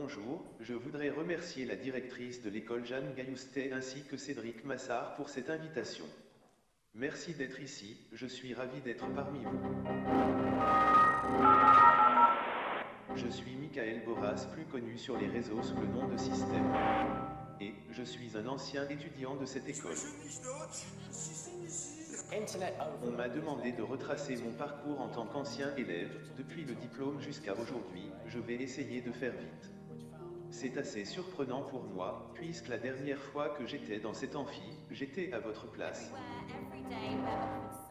Bonjour, je voudrais remercier la directrice de l'école Jeanne Gailloustet ainsi que Cédric Massard pour cette invitation. Merci d'être ici, je suis ravi d'être parmi vous. Je suis Michael Boras, plus connu sur les réseaux sous le nom de Système. Et je suis un ancien étudiant de cette école. On m'a demandé de retracer mon parcours en tant qu'ancien élève, depuis le diplôme jusqu'à aujourd'hui, je vais essayer de faire vite. C'est assez surprenant pour moi, puisque la dernière fois que j'étais dans cet amphi, j'étais à votre place.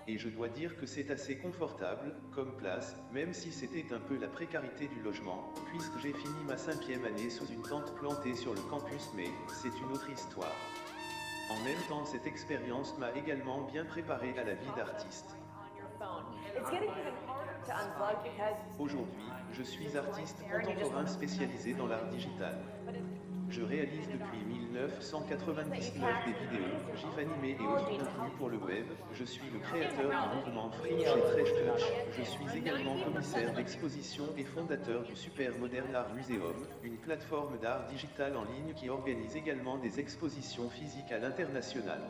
Et je dois dire que c'est assez confortable, comme place, même si c'était un peu la précarité du logement, puisque j'ai fini ma 5e année sous une tente plantée sur le campus, mais c'est une autre histoire. En même temps, cette expérience m'a également bien préparé à la vie d'artiste. Aujourd'hui, je suis artiste contemporain spécialisé dans l'art digital. Je réalise depuis 1999 des vidéos, gifs animés et autres contenus pour le web. Je suis le créateur du mouvement Fringe et Trash Touch. Je suis également commissaire d'exposition et fondateur du Super Modern Art Museum, une plateforme d'art digital en ligne qui organise également des expositions physiques à l'international.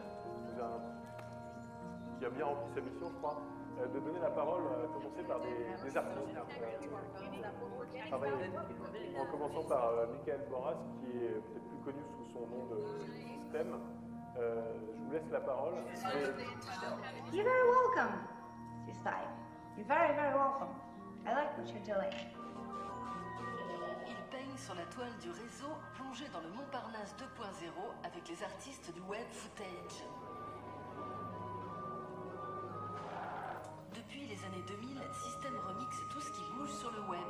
Qui a bien rempli sa mission, je crois, de donner la parole, à commencer par des artistes. En commençant par Michael Boras, qui est peut-être plus connu sous son nom de Système. Je vous laisse la parole. You're very welcome, Système. You're very, very welcome. I like what you're doing. Il peigne sur la toile du réseau, plongé dans le Montparnasse 2.0 avec les artistes du web footage. Depuis les années 2000, Système remixe tout ce qui bouge sur le web.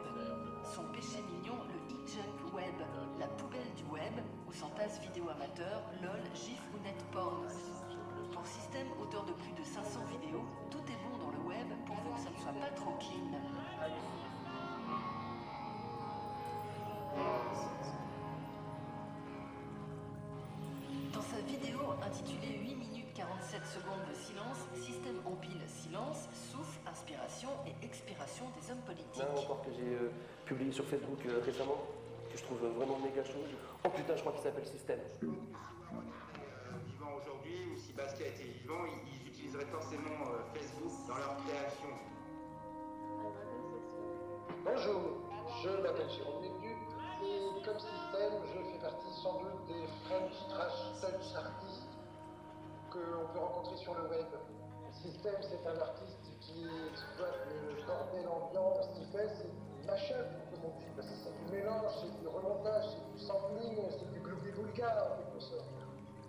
Son péché mignon, le e-junk web, la poubelle du web, où s'entassent vidéos amateurs, LOL, GIF ou netporn. Pour Système, auteur de plus de 500 vidéos, tout est bon dans le web pourvu que ça ne soit pas trop clean. Dans sa vidéo intitulée 8 minutes 47 secondes de silence, Système empile silence, souffle, inspiration et expiration des hommes politiques. Là encore que j'ai publié sur Facebook récemment, que je trouve vraiment méga chaud. Oh putain, je crois qu'il s'appelle Système. Vivant aujourd'hui, ou si Basquiat était vivant, ils utiliseraient forcément Facebook dans leur création. Bonjour, je m'appelle Jérôme Lécu et comme Système, je fais partie sans doute des French Trash Touch artistes que l'on peut rencontrer sur le web. Système, c'est un artiste qui exploite le bordel ambiant. Ce qu'il fait, c'est du mashup, comme on dit. C'est du mélange, c'est du remontage, c'est du sampling, c'est du gloobie-boulga en quelque sorte.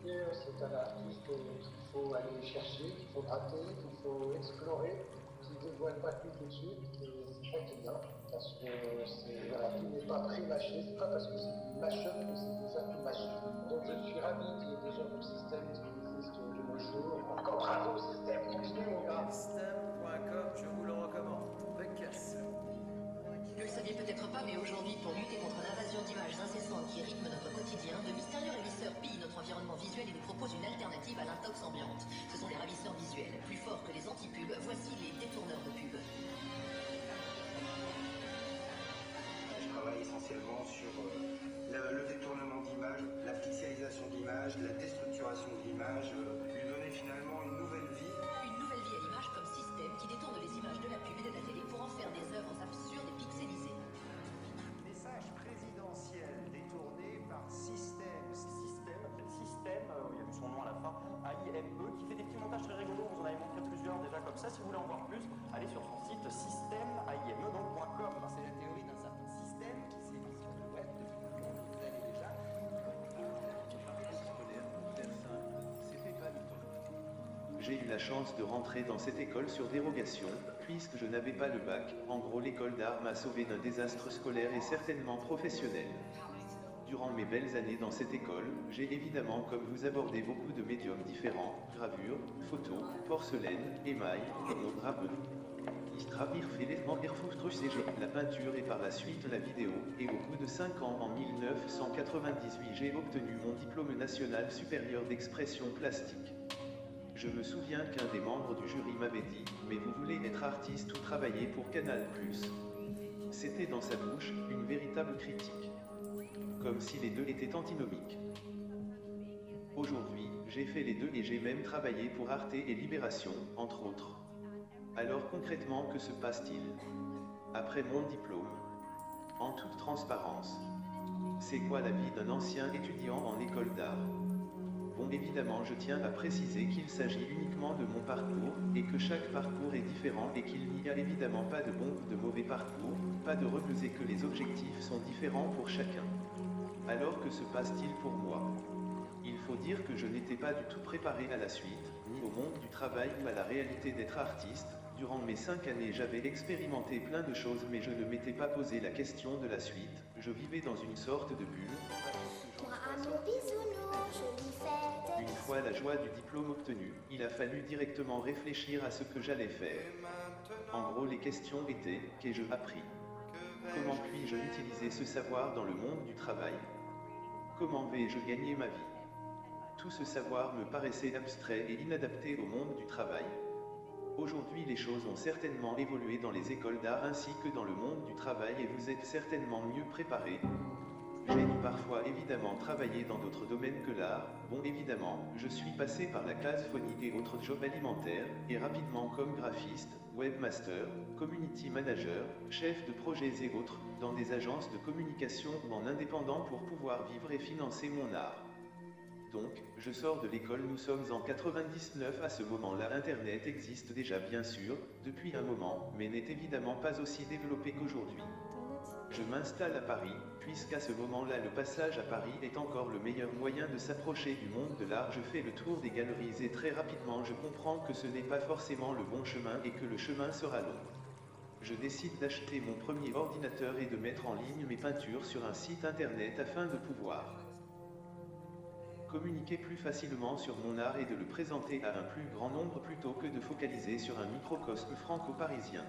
Et c'est un artiste qu'il faut aller chercher, qu'il faut gratter, qu'il faut explorer, qui ne dévoile pas tout de suite. Et c'est ça qui est bien, parce que voilà, tout n'est pas pré-mâché, c'est pas parce que c'est du mashup que c'est déjà tout mâché. Donc je suis ravi qu'il y ait des gens comme Système qui existent de nos jours. Encore bravo Système, continue mon gars. Système.com, je vous le recommande. Becasse. Vous le saviez peut-être pas, mais aujourd'hui, pour lutter contre l'invasion d'images incessantes qui rythment notre quotidien, de mystérieux ravisseurs pillent notre environnement visuel et nous proposent une alternative à l'intox ambiante. Ce sont les ravisseurs visuels. Plus forts que les anti-pubs, voici les détourneurs de pubs. Je travaille essentiellement sur le détournement d'image, la pixelisation d'image, la déstructuration de l'image, lui donner finalement une nouvelle vie. Une nouvelle vie à l'image comme Système qui détourne les images de la pub et de la télé pour en faire des œuvres absurdes et pixelisées. Message présidentiel détourné par Système. Système, il y a son nom à la fin, AIME, qui fait des petits montages très rigolos. On vous en avait montré plusieurs déjà comme ça. Si vous voulez en voir plus, allez sur son site système.com. C'est la théorie d'un certain système qui sévit sur le web depuis longtemps. Vous avez déjà. J'ai eu la chance de rentrer dans cette école sur dérogation, puisque je n'avais pas le bac. En gros, l'école d'art m'a sauvé d'un désastre scolaire et certainement professionnel. Durant mes belles années dans cette école, j'ai évidemment comme vous abordé beaucoup de médiums différents, gravure, photo, porcelaine, émail, graveur. La peinture et par la suite la vidéo, et au bout de 5 ans en 1998 j'ai obtenu mon diplôme national supérieur d'expression plastique. Je me souviens qu'un des membres du jury m'avait dit « Mais vous voulez être artiste ou travailler pour Canal+. » C'était dans sa bouche, une véritable critique. comme si les deux étaient antinomiques. Aujourd'hui, j'ai fait les deux et j'ai même travaillé pour Arte et Libération, entre autres. Alors concrètement, que se passe-t-il? Après mon diplôme, en toute transparence, c'est quoi la vie d'un ancien étudiant en école d'art? Bon, évidemment, je tiens à préciser qu'il s'agit uniquement de mon parcours, et que chaque parcours est différent et qu'il n'y a évidemment pas de bon ou de mauvais parcours, pas de rebeux et que les objectifs sont différents pour chacun. Alors que se passe-t-il pour moi? Il faut dire que je n'étais pas du tout préparé à la suite, ni au monde du travail ou à la réalité d'être artiste. Durant mes 5 années, j'avais expérimenté plein de choses mais je ne m'étais pas posé la question de la suite. Je vivais dans une sorte de bulle. Une fois la joie du diplôme obtenu, il a fallu directement réfléchir à ce que j'allais faire. En gros, les questions étaient, qu'ai-je appris? Comment puis-je utiliser ce savoir dans le monde du travail? Comment vais-je gagner ma vie? Tout ce savoir me paraissait abstrait et inadapté au monde du travail. Aujourd'hui, les choses ont certainement évolué dans les écoles d'art ainsi que dans le monde du travail et vous êtes certainement mieux préparés. J'ai dû parfois évidemment travailler dans d'autres domaines que l'art. Bon, évidemment, je suis passé par la classe phonique et autres jobs alimentaires, et rapidement comme graphiste, webmaster, community manager, chef de projets et autres, dans des agences de communication ou en indépendant pour pouvoir vivre et financer mon art. Donc, je sors de l'école, nous sommes en 99, à ce moment-là Internet existe déjà bien sûr, depuis un moment, mais n'est évidemment pas aussi développé qu'aujourd'hui. Je m'installe à Paris, puisqu'à ce moment-là le passage à Paris est encore le meilleur moyen de s'approcher du monde de l'art. Je fais le tour des galeries et très rapidement je comprends que ce n'est pas forcément le bon chemin et que le chemin sera long. Je décide d'acheter mon premier ordinateur et de mettre en ligne mes peintures sur un site internet afin de pouvoir communiquer plus facilement sur mon art et de le présenter à un plus grand nombre plutôt que de focaliser sur un microcosme franco-parisien.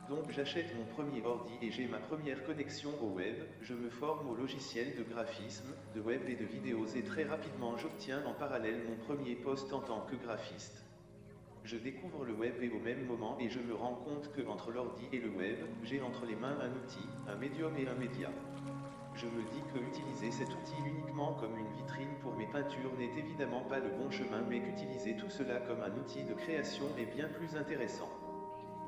Donc j'achète mon premier ordi et j'ai ma première connexion au web, je me forme au logiciel de graphisme, de web et de vidéos et très rapidement j'obtiens en parallèle mon premier poste en tant que graphiste. Je découvre le web et au même moment et je me rends compte que entre l'ordi et le web, j'ai entre les mains un outil, un médium et un média. Je me dis que utiliser cet outil uniquement comme une vitrine pour mes peintures n'est évidemment pas le bon chemin mais qu'utiliser tout cela comme un outil de création est bien plus intéressant.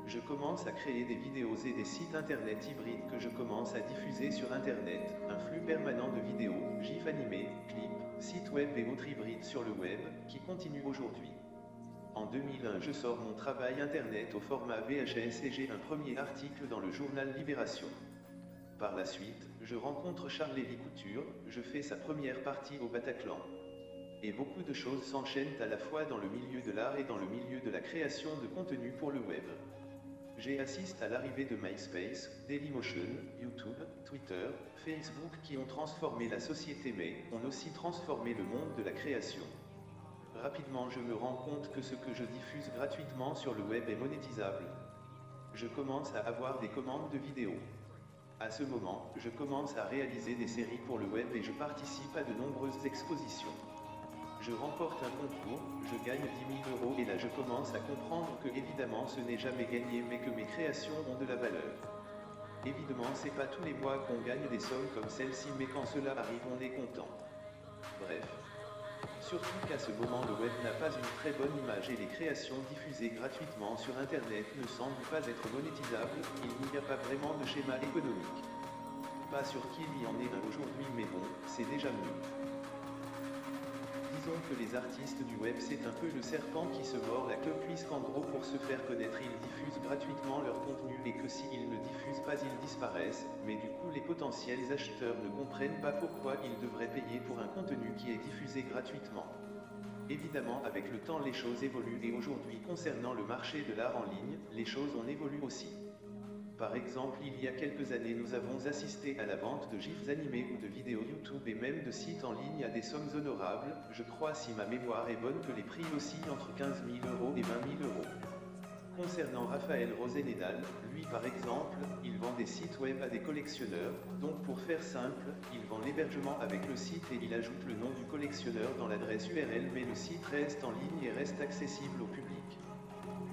Je commence à créer des vidéos et des sites internet hybrides que je commence à diffuser sur internet, un flux permanent de vidéos, gifs animés, clips, sites web et autres hybrides sur le web, qui continue aujourd'hui. En 2001, je sors mon travail internet au format VHS et j'ai un premier article dans le journal Libération. Par la suite, je rencontre Charles-Lévy Couture, je fais sa première partie au Bataclan. Et beaucoup de choses s'enchaînent à la fois dans le milieu de l'art et dans le milieu de la création de contenu pour le web. J'assiste à l'arrivée de MySpace, Dailymotion, YouTube, Twitter, Facebook qui ont transformé la société mais ont aussi transformé le monde de la création. Rapidement je me rends compte que ce que je diffuse gratuitement sur le web est monétisable. Je commence à avoir des commandes de vidéos. À ce moment, je commence à réaliser des séries pour le web et je participe à de nombreuses expositions. Je remporte un concours, je gagne 10 000 € et là je commence à comprendre que évidemment ce n'est jamais gagné mais que mes créations ont de la valeur. Évidemment c'est pas tous les mois qu'on gagne des sommes comme celle-ci mais quand cela arrive on est content. Bref. Surtout qu'à ce moment le web n'a pas une très bonne image et les créations diffusées gratuitement sur internet ne semblent pas être monétisables, il n'y a pas vraiment de schéma économique. Pas sûr qu'il y en ait un aujourd'hui mais bon, c'est déjà mieux. Disons que les artistes du web c'est un peu le serpent qui se mord la queue puisqu'en gros pour se faire connaître ils diffusent gratuitement leur contenu et que s'ils ne diffusent pas ils disparaissent, mais du coup les potentiels acheteurs ne comprennent pas pourquoi ils devraient payer pour un contenu qui est diffusé gratuitement. Évidemment avec le temps les choses évoluent et aujourd'hui concernant le marché de l'art en ligne, les choses en évoluent aussi. Par exemple, il y a quelques années, nous avons assisté à la vente de gifs animés ou de vidéos YouTube et même de sites en ligne à des sommes honorables. Je crois, si ma mémoire est bonne, que les prix oscillent entre 15 000 € et 20 000 €. Concernant Raphaël Rosenedal, lui par exemple, il vend des sites web à des collectionneurs, donc pour faire simple, il vend l'hébergement avec le site et il ajoute le nom du collectionneur dans l'adresse URL mais le site reste en ligne et reste accessible au public.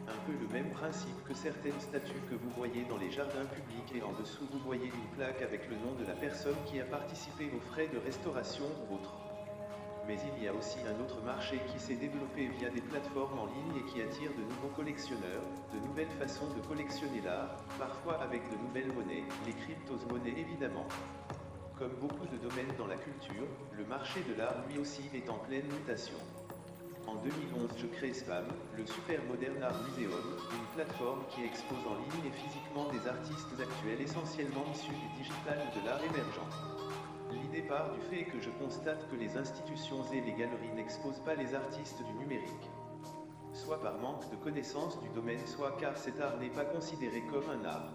Un peu le même principe que certaines statues que vous voyez dans les jardins publics et en dessous vous voyez une plaque avec le nom de la personne qui a participé aux frais de restauration ou autre. Mais il y a aussi un autre marché qui s'est développé via des plateformes en ligne et qui attire de nouveaux collectionneurs, de nouvelles façons de collectionner l'art, parfois avec de nouvelles monnaies, les crypto-monnaies évidemment. Comme beaucoup de domaines dans la culture, le marché de l'art lui aussi est en pleine mutation. En 2011 je crée SPAM, le Super Modern Art Museum, une plateforme qui expose en ligne et physiquement des artistes actuels essentiellement issus du digital ou de l'art émergent. L'idée part du fait que je constate que les institutions et les galeries n'exposent pas les artistes du numérique. Soit par manque de connaissance du domaine, soit car cet art n'est pas considéré comme un art.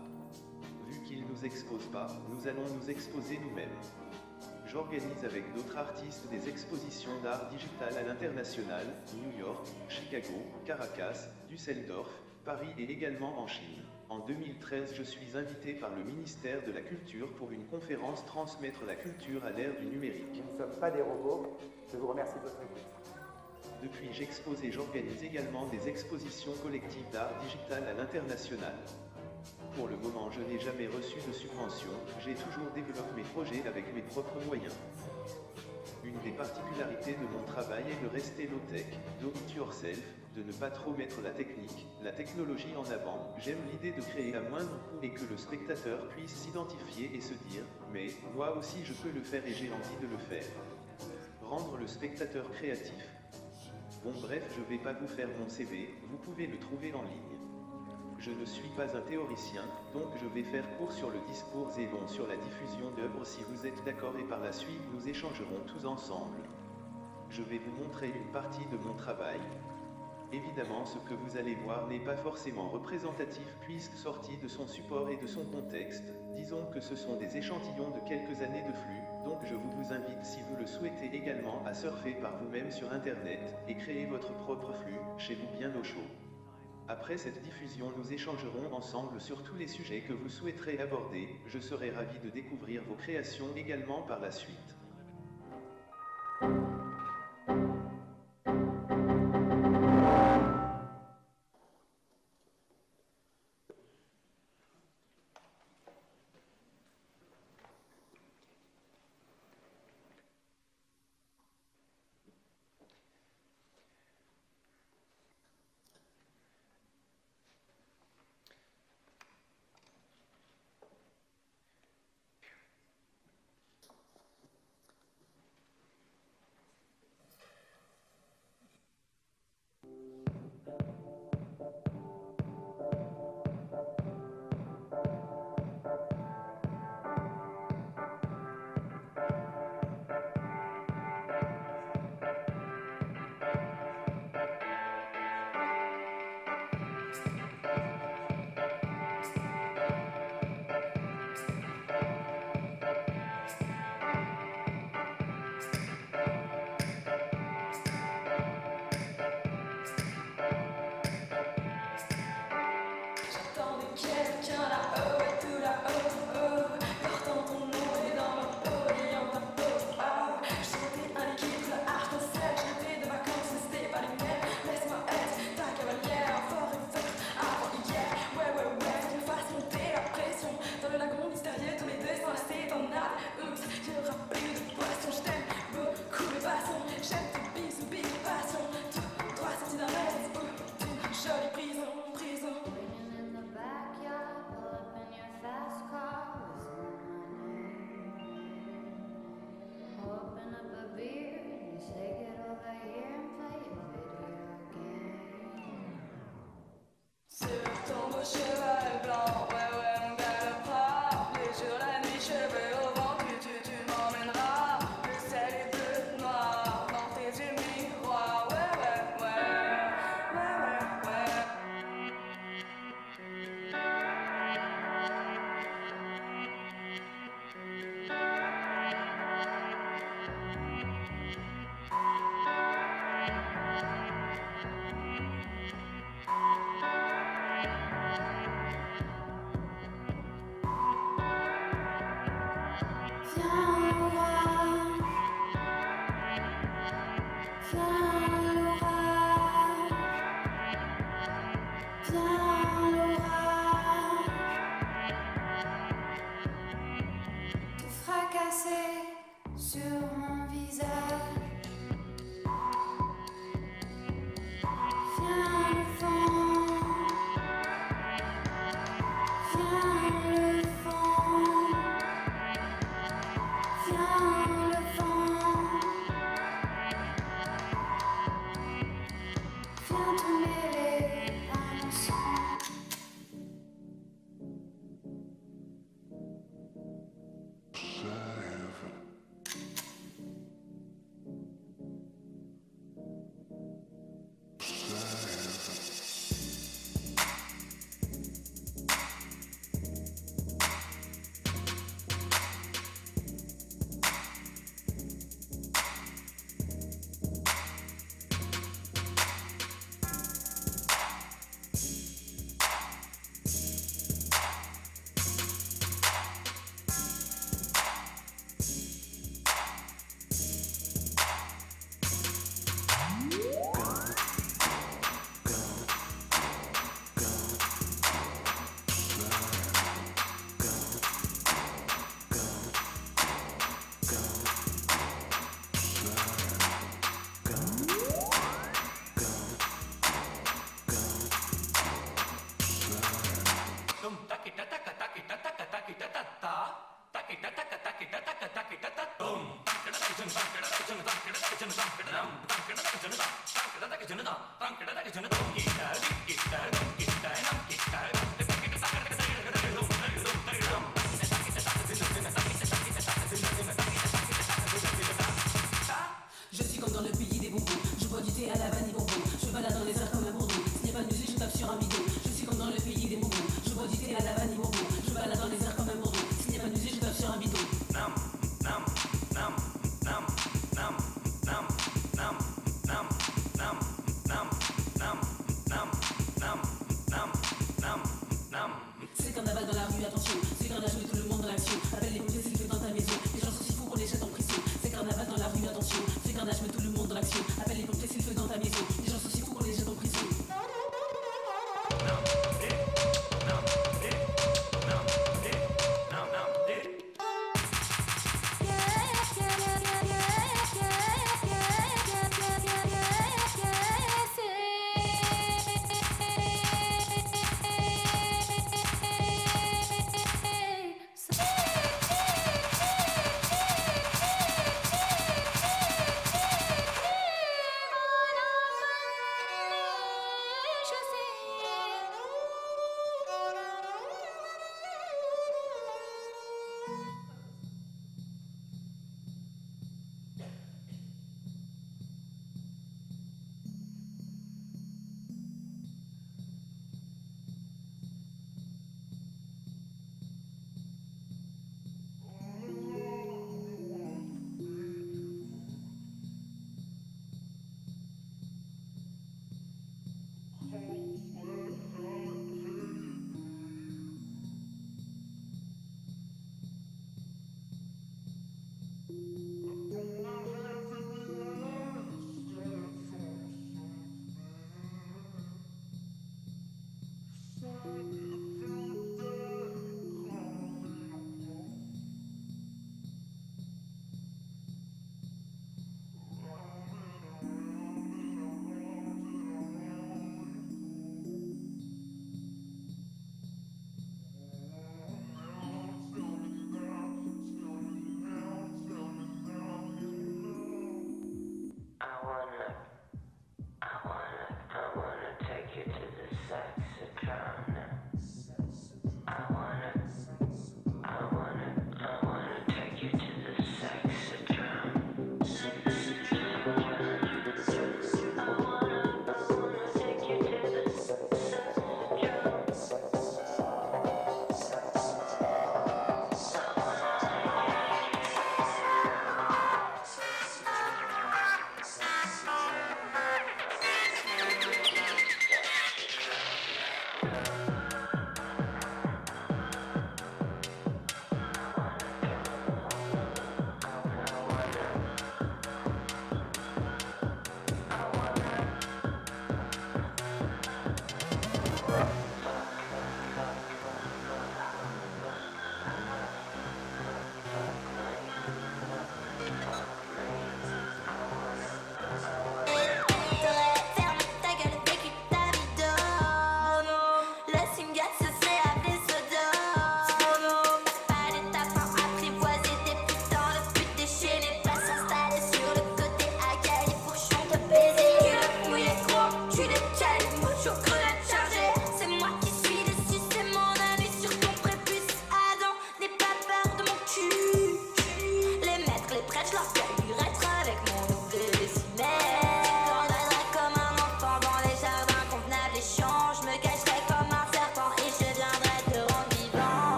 Vu qu'ils ne nous exposent pas, nous allons nous exposer nous-mêmes. J'organise avec d'autres artistes des expositions d'art digital à l'international, New York, Chicago, Caracas, Düsseldorf, Paris et également en Chine. En 2013, je suis invité par le ministère de la Culture pour une conférence Transmettre la culture à l'ère du numérique. Nous ne sommes pas des robots. Je vous remercie de votre écoute. Depuis, j'expose et j'organise également des expositions collectives d'art digital à l'international. Pour le moment, je n'ai jamais reçu de subvention, j'ai toujours développé mes projets avec mes propres moyens. Une des particularités de mon travail est de rester low-tech, do it yourself, de ne pas trop mettre la technique, la technologie en avant. J'aime l'idée de créer à moindre coût et que le spectateur puisse s'identifier et se dire « mais, moi aussi je peux le faire et j'ai envie de le faire ». Rendre le spectateur créatif. Bon bref, je vais pas vous faire mon CV, vous pouvez le trouver en ligne. Je ne suis pas un théoricien, donc je vais faire court sur le discours et long sur la diffusion d'œuvres si vous êtes d'accord et par la suite nous échangerons tous ensemble. Je vais vous montrer une partie de mon travail. Évidemment, ce que vous allez voir n'est pas forcément représentatif puisque sorti de son support et de son contexte, disons que ce sont des échantillons de quelques années de flux, donc je vous invite si vous le souhaitez également à surfer par vous-même sur internet, et créer votre propre flux, chez vous bien au chaud. Après cette diffusion, nous échangerons ensemble sur tous les sujets que vous souhaiterez aborder, je serai ravi de découvrir vos créations également par la suite. Viens sur mon visage. Viens le vent, viens le vent, viens le vent, viens te mêler à mon sang. Je suis comme dans le pays des bonbons. Je bois du thé à la vanille bonbon. Je balade dans les airs comme un bourdon. S'il n'y a pas de musique, je tape sur un bidon. Je suis comme dans le pays des bonbons. Je bois du thé à la vanille bonbon. Je balade dans les airs comme un bourdon. S'il n'y a pas de musique, je tape sur un bidon. C'est le carnaval dans la rue, attention. C'est le carnage, met tout le monde dans l'action. Appelle les pompiers s'il fait dans ta maison. Les gens sont si fous qu'on les jette en prison. C'est le carnaval dans la rue, attention. C'est le carnage, met tout le monde dans l'action. Appelle les pompiers s'il fait dans ta maison. Les gens sont si fous qu'on les jette en prison.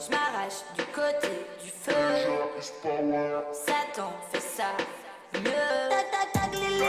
je m'arrache du côté du feu. Satan fait ça mieux. Tac tac tac les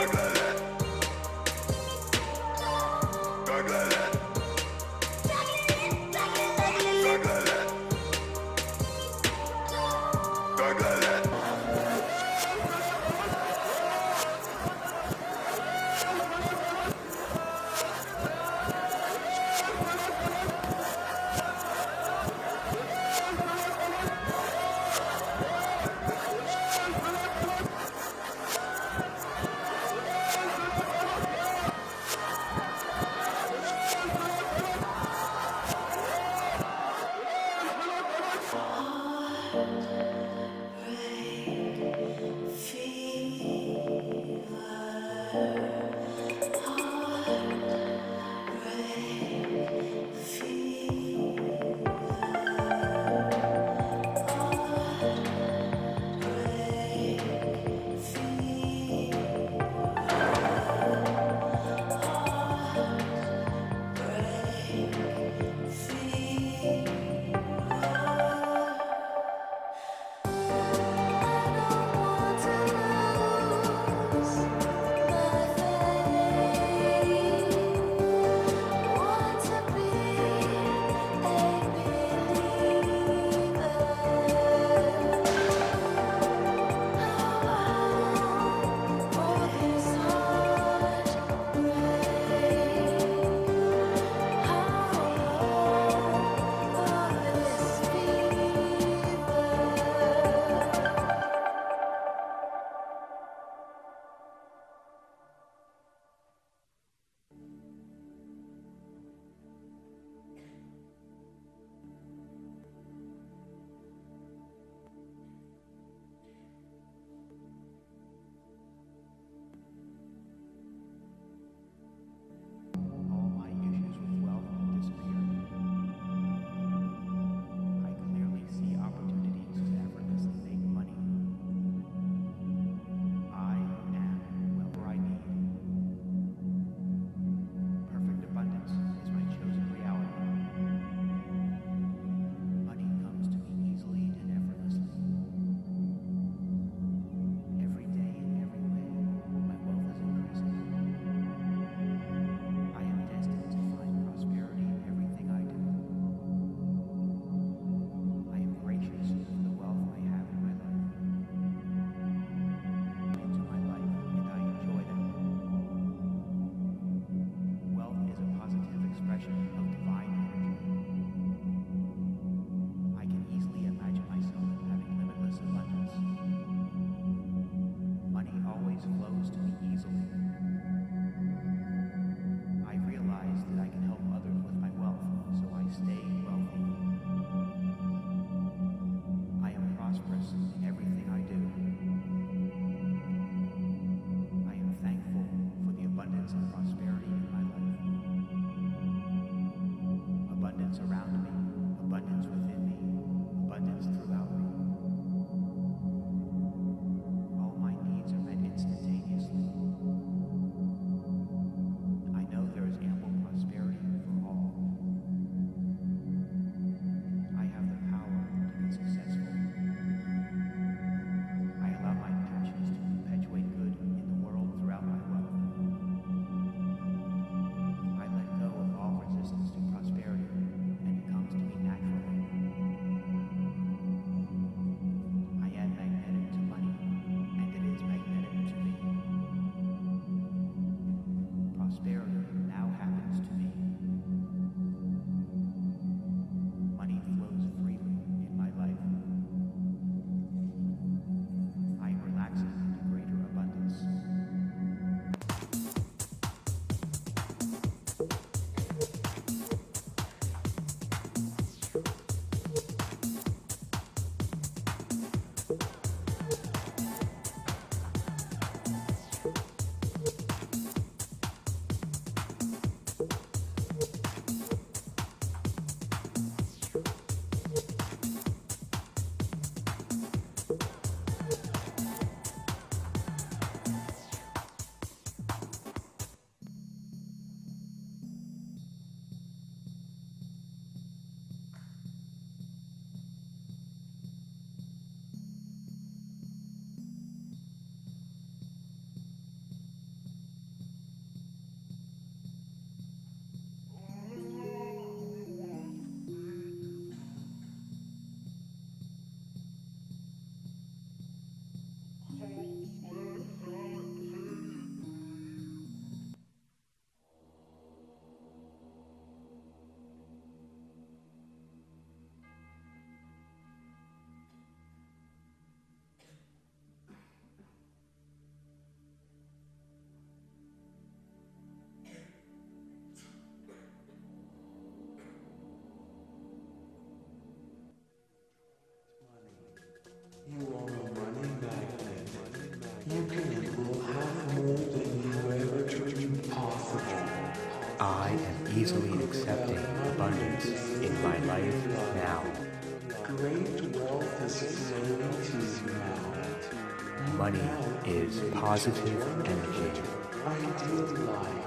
great wealth is flowing to you now. Money is positive energy. Ideal life.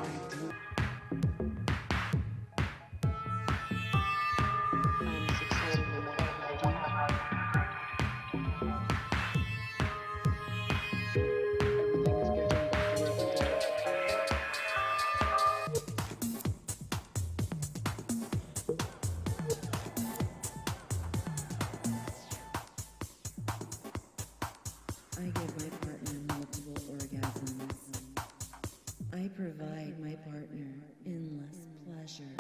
I give my partner multiple orgasms. I provide my partner endless pleasure.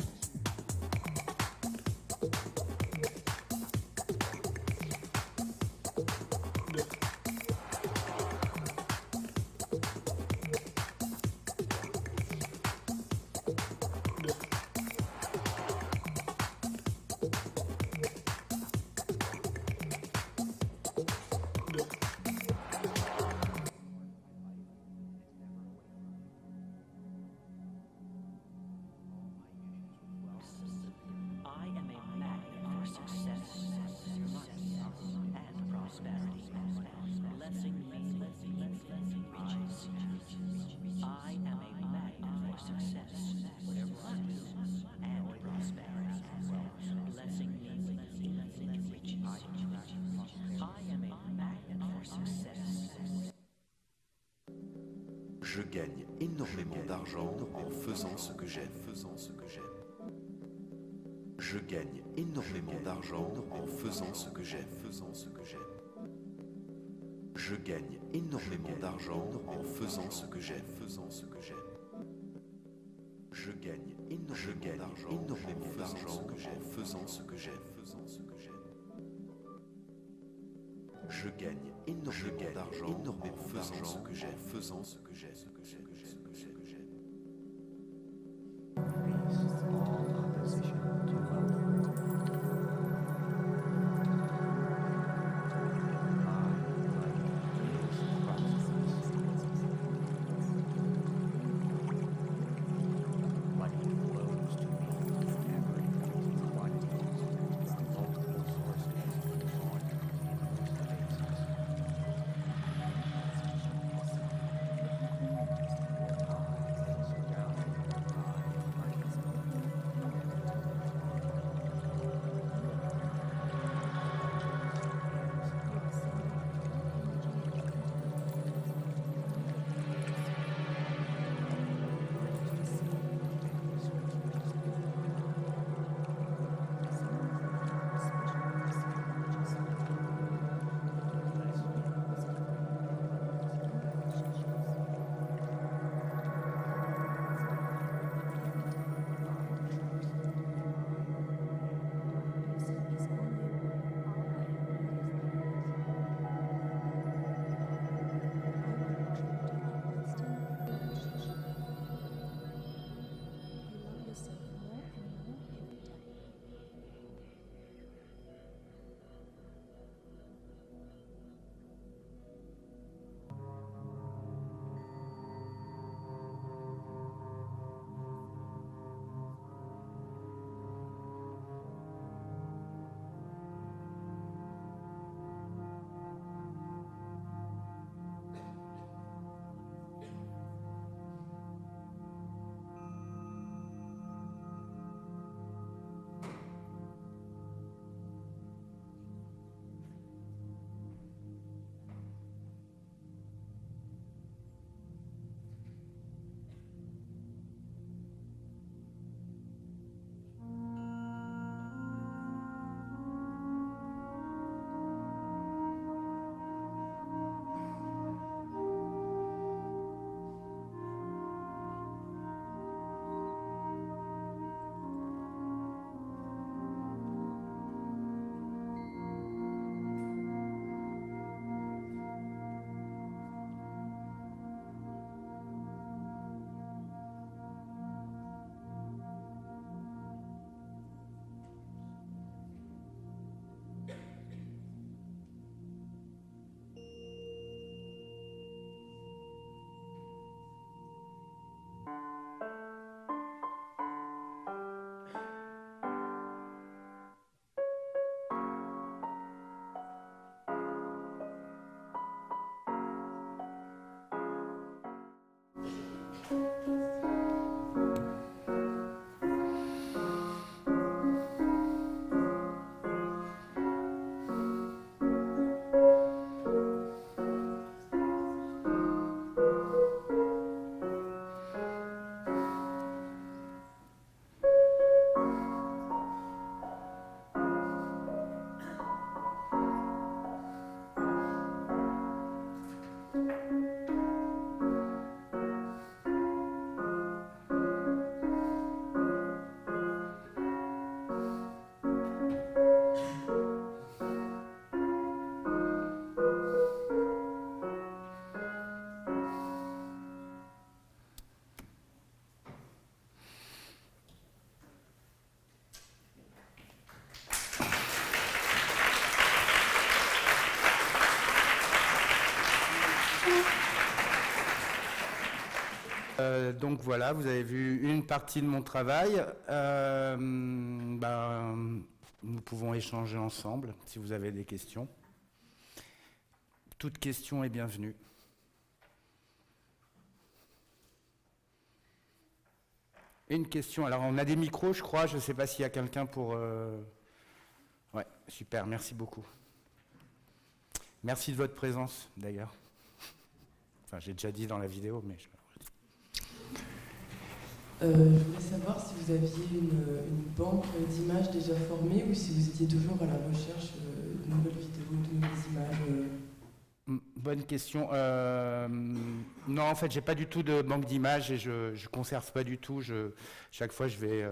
Je gagne énormément d'argent en faisant ce que j'aime. Je gagne énormément d'argent en faisant ce que j'aime. Je gagne énormément d'argent en faisant ce que j'aime. Je gagne énormément d'argent en faisant ce que j'aime. Je gagne énormément d'argent en faisant ce que j'aime. Donc voilà, vous avez vu une partie de mon travail. Nous pouvons échanger ensemble si vous avez des questions. Toute question est bienvenue. Une question. Alors, on a des micros, je crois. Je ne sais pas s'il y a quelqu'un pour... Ouais, super. Merci beaucoup. Merci de votre présence, d'ailleurs. Enfin, j'ai déjà dit dans la vidéo, mais... Je voulais savoir si vous aviez une banque d'images déjà formée ou si vous étiez toujours à la recherche de nouvelles vidéos, de nouvelles images. Bonne question. Non, en fait, j'ai pas du tout de banque d'images et je conserve pas du tout. Chaque fois, je vais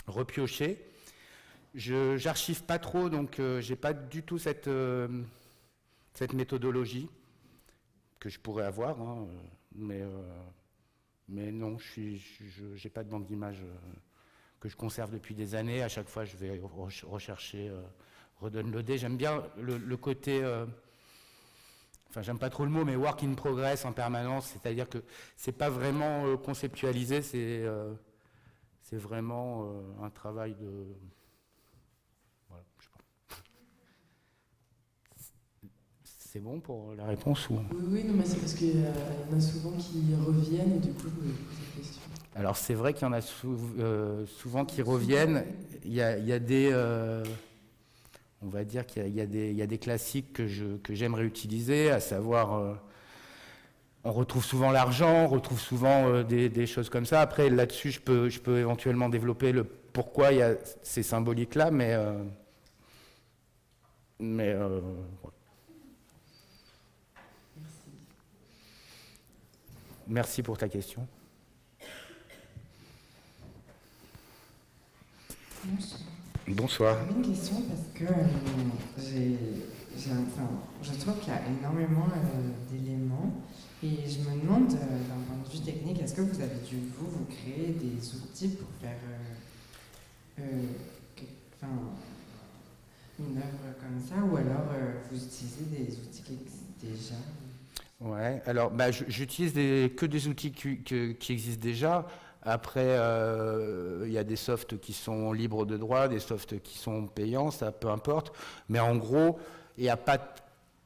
repiocher. J'archive pas trop, donc j'ai pas du tout cette méthodologie que je pourrais avoir, hein, mais non, j'ai pas de banque d'images que je conserve depuis des années. À chaque fois, je vais rechercher, redownloader. J'aime bien le côté... Enfin, j'aime pas trop le mot, mais work in progress en permanence, c'est-à-dire que c'est pas vraiment conceptualisé, c'est vraiment un travail de... Voilà, je sais pas. C'est bon pour la réponse ou... Oui, non, mais c'est parce qu'il y en a souvent qui reviennent et du coup, je me pose la question. Alors, c'est vrai qu'il y en a souvent qui reviennent. Il y a des... on va dire qu'il y a des classiques que j'aime réutiliser, à savoir, on retrouve souvent l'argent, on retrouve souvent des choses comme ça. Après, là-dessus, je peux éventuellement développer le pourquoi il y a ces symboliques-là, mais ouais. Merci pour ta question. Bonsoir. J'ai une question parce que je trouve qu'il y a énormément d'éléments et je me demande d'un point de vue technique, est-ce que vous avez dû vous créer des outils pour faire une œuvre comme ça ou alors vous utilisez des outils qui existent déjà? Ouais, alors j'utilise que des outils qui existent déjà. Après, il y a des softs qui sont libres de droit, des softs qui sont payants, ça peu importe. Mais en gros, il n'y a pas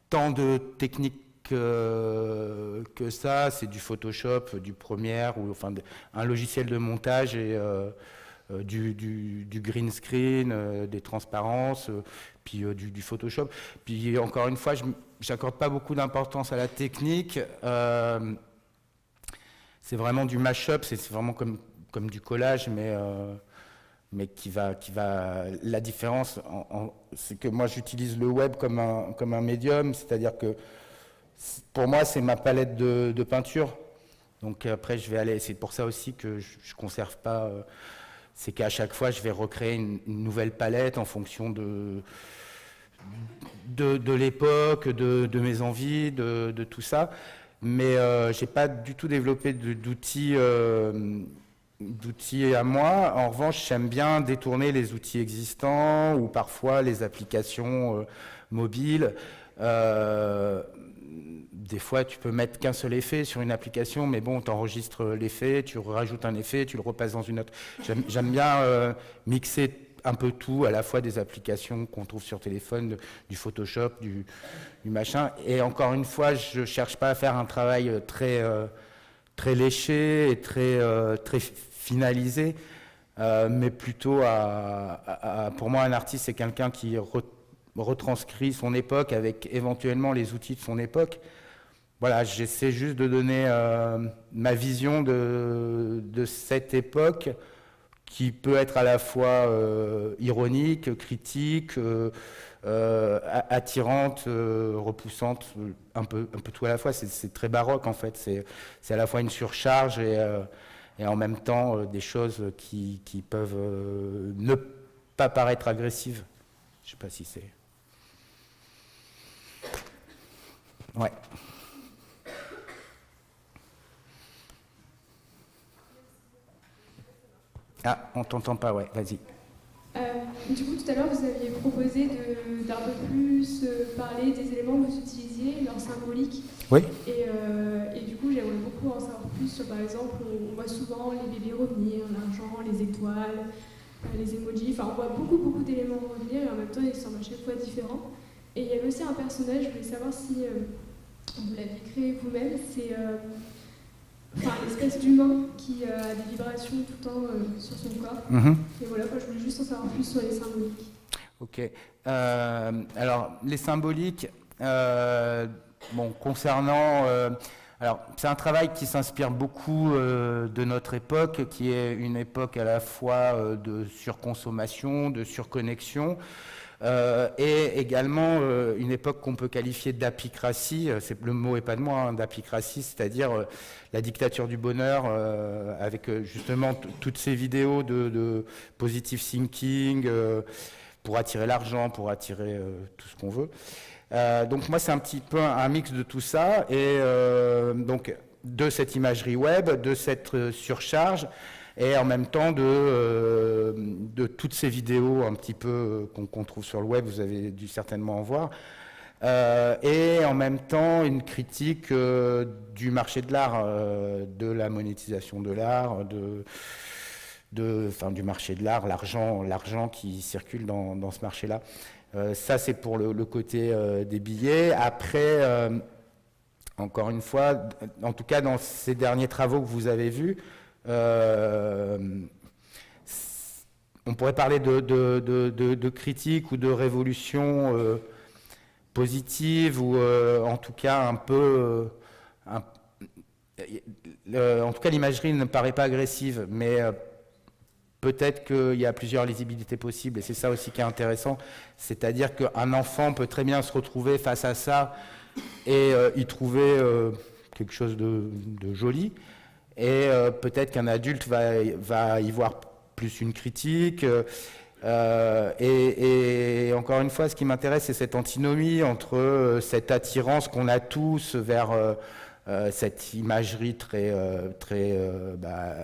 tant de techniques que ça. C'est du Photoshop, du Premiere, ou enfin un logiciel de montage et du green screen, des transparences, puis du Photoshop. Puis encore une fois, je n'accorde pas beaucoup d'importance à la technique. C'est vraiment du mash-up, c'est vraiment comme du collage, mais qui va... La différence, c'est que moi j'utilise le web comme un médium, c'est-à-dire que pour moi c'est ma palette de peinture. Donc après je vais aller, c'est pour ça aussi que je ne conserve pas, c'est qu'à chaque fois je vais recréer une nouvelle palette en fonction de l'époque, de mes envies, de tout ça. Mais je n'ai pas du tout développé d'outils à moi. En revanche, j'aime bien détourner les outils existants ou parfois les applications mobiles. Des fois, tu peux mettre qu'un seul effet sur une application, mais bon, tu enregistres l'effet, tu rajoutes un effet, tu le repasses dans une autre. J'aime bien mixer un peu tout, à la fois des applications qu'on trouve sur téléphone, du Photoshop, du machin. Et encore une fois, je ne cherche pas à faire un travail très léché et très finalisé, mais plutôt pour moi, un artiste, c'est quelqu'un qui retranscrit son époque avec éventuellement les outils de son époque. Voilà, j'essaie juste de donner ma vision de cette époque, qui peut être à la fois ironique, critique, attirante, repoussante, un peu tout à la fois. C'est très baroque en fait, c'est à la fois une surcharge et en même temps des choses qui peuvent ne pas paraître agressives. Je ne sais pas si c'est... Ouais. Ah, on t'entend pas, ouais, vas-y. Du coup, tout à l'heure, vous aviez proposé d'un peu plus parler des éléments que vous utilisiez, leur symbolique. Oui. Et du coup, j'aimerais beaucoup en savoir plus sur, par exemple, on voit souvent les bébés revenir, l'argent, les étoiles, les emojis. Enfin, on voit beaucoup d'éléments revenir et en même temps, ils semblent à chaque fois différents. Et il y avait aussi un personnage, je voulais savoir si vous l'aviez créé vous-même, c'est l'espèce d'humain qui a des vibrations tout le temps sur son corps. Et voilà, je voulais juste en savoir plus sur les symboliques. Ok. Alors, les symboliques, concernant... alors, c'est un travail qui s'inspire beaucoup de notre époque, qui est une époque à la fois de surconsommation, de surconnexion, et également une époque qu'on peut qualifier d'apicratie, le mot n'est pas de moi, hein, d'apicratie, c'est-à-dire la dictature du bonheur, avec justement toutes ces vidéos de positive thinking, pour attirer l'argent, pour attirer tout ce qu'on veut. Donc moi c'est un petit peu un mix de tout ça, et donc de cette imagerie web, de cette surcharge, et en même temps de toutes ces vidéos un petit peu qu'on trouve sur le web, vous avez dû certainement en voir, et en même temps une critique du marché de l'art, de la monétisation de l'art, du marché de l'art, l'argent qui circule dans ce marché-là. Ça, c'est pour le côté des billets. Après, encore une fois, en tout cas dans ces derniers travaux que vous avez vus, on pourrait parler de critique ou de révolution positive, ou en tout cas un peu... en tout cas, l'imagerie ne paraît pas agressive, mais... peut-être qu'il y a plusieurs lisibilités possibles, et c'est ça aussi qui est intéressant, c'est-à-dire qu'un enfant peut très bien se retrouver face à ça et y trouver quelque chose de joli, et peut-être qu'un adulte va y voir plus une critique, et encore une fois, ce qui m'intéresse, c'est cette antinomie entre cette attirance qu'on a tous vers... cette imagerie très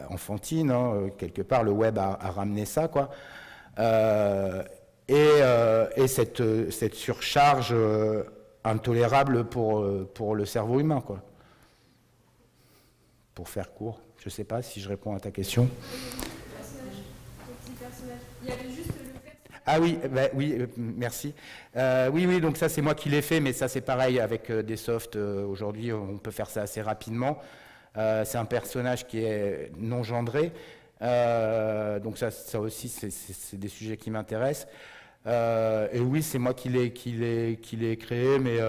enfantine, hein, quelque part, le web a ramené ça, quoi, et cette surcharge intolérable pour le cerveau humain, quoi. Pour faire court, je ne sais pas si je réponds à ta question. Ah oui, oui, merci. Oui, donc ça c'est moi qui l'ai fait, mais ça c'est pareil avec des softs. Aujourd'hui, on peut faire ça assez rapidement. C'est un personnage qui est non genré, donc ça aussi c'est des sujets qui m'intéressent. Et oui, c'est moi qui l'ai créé, mais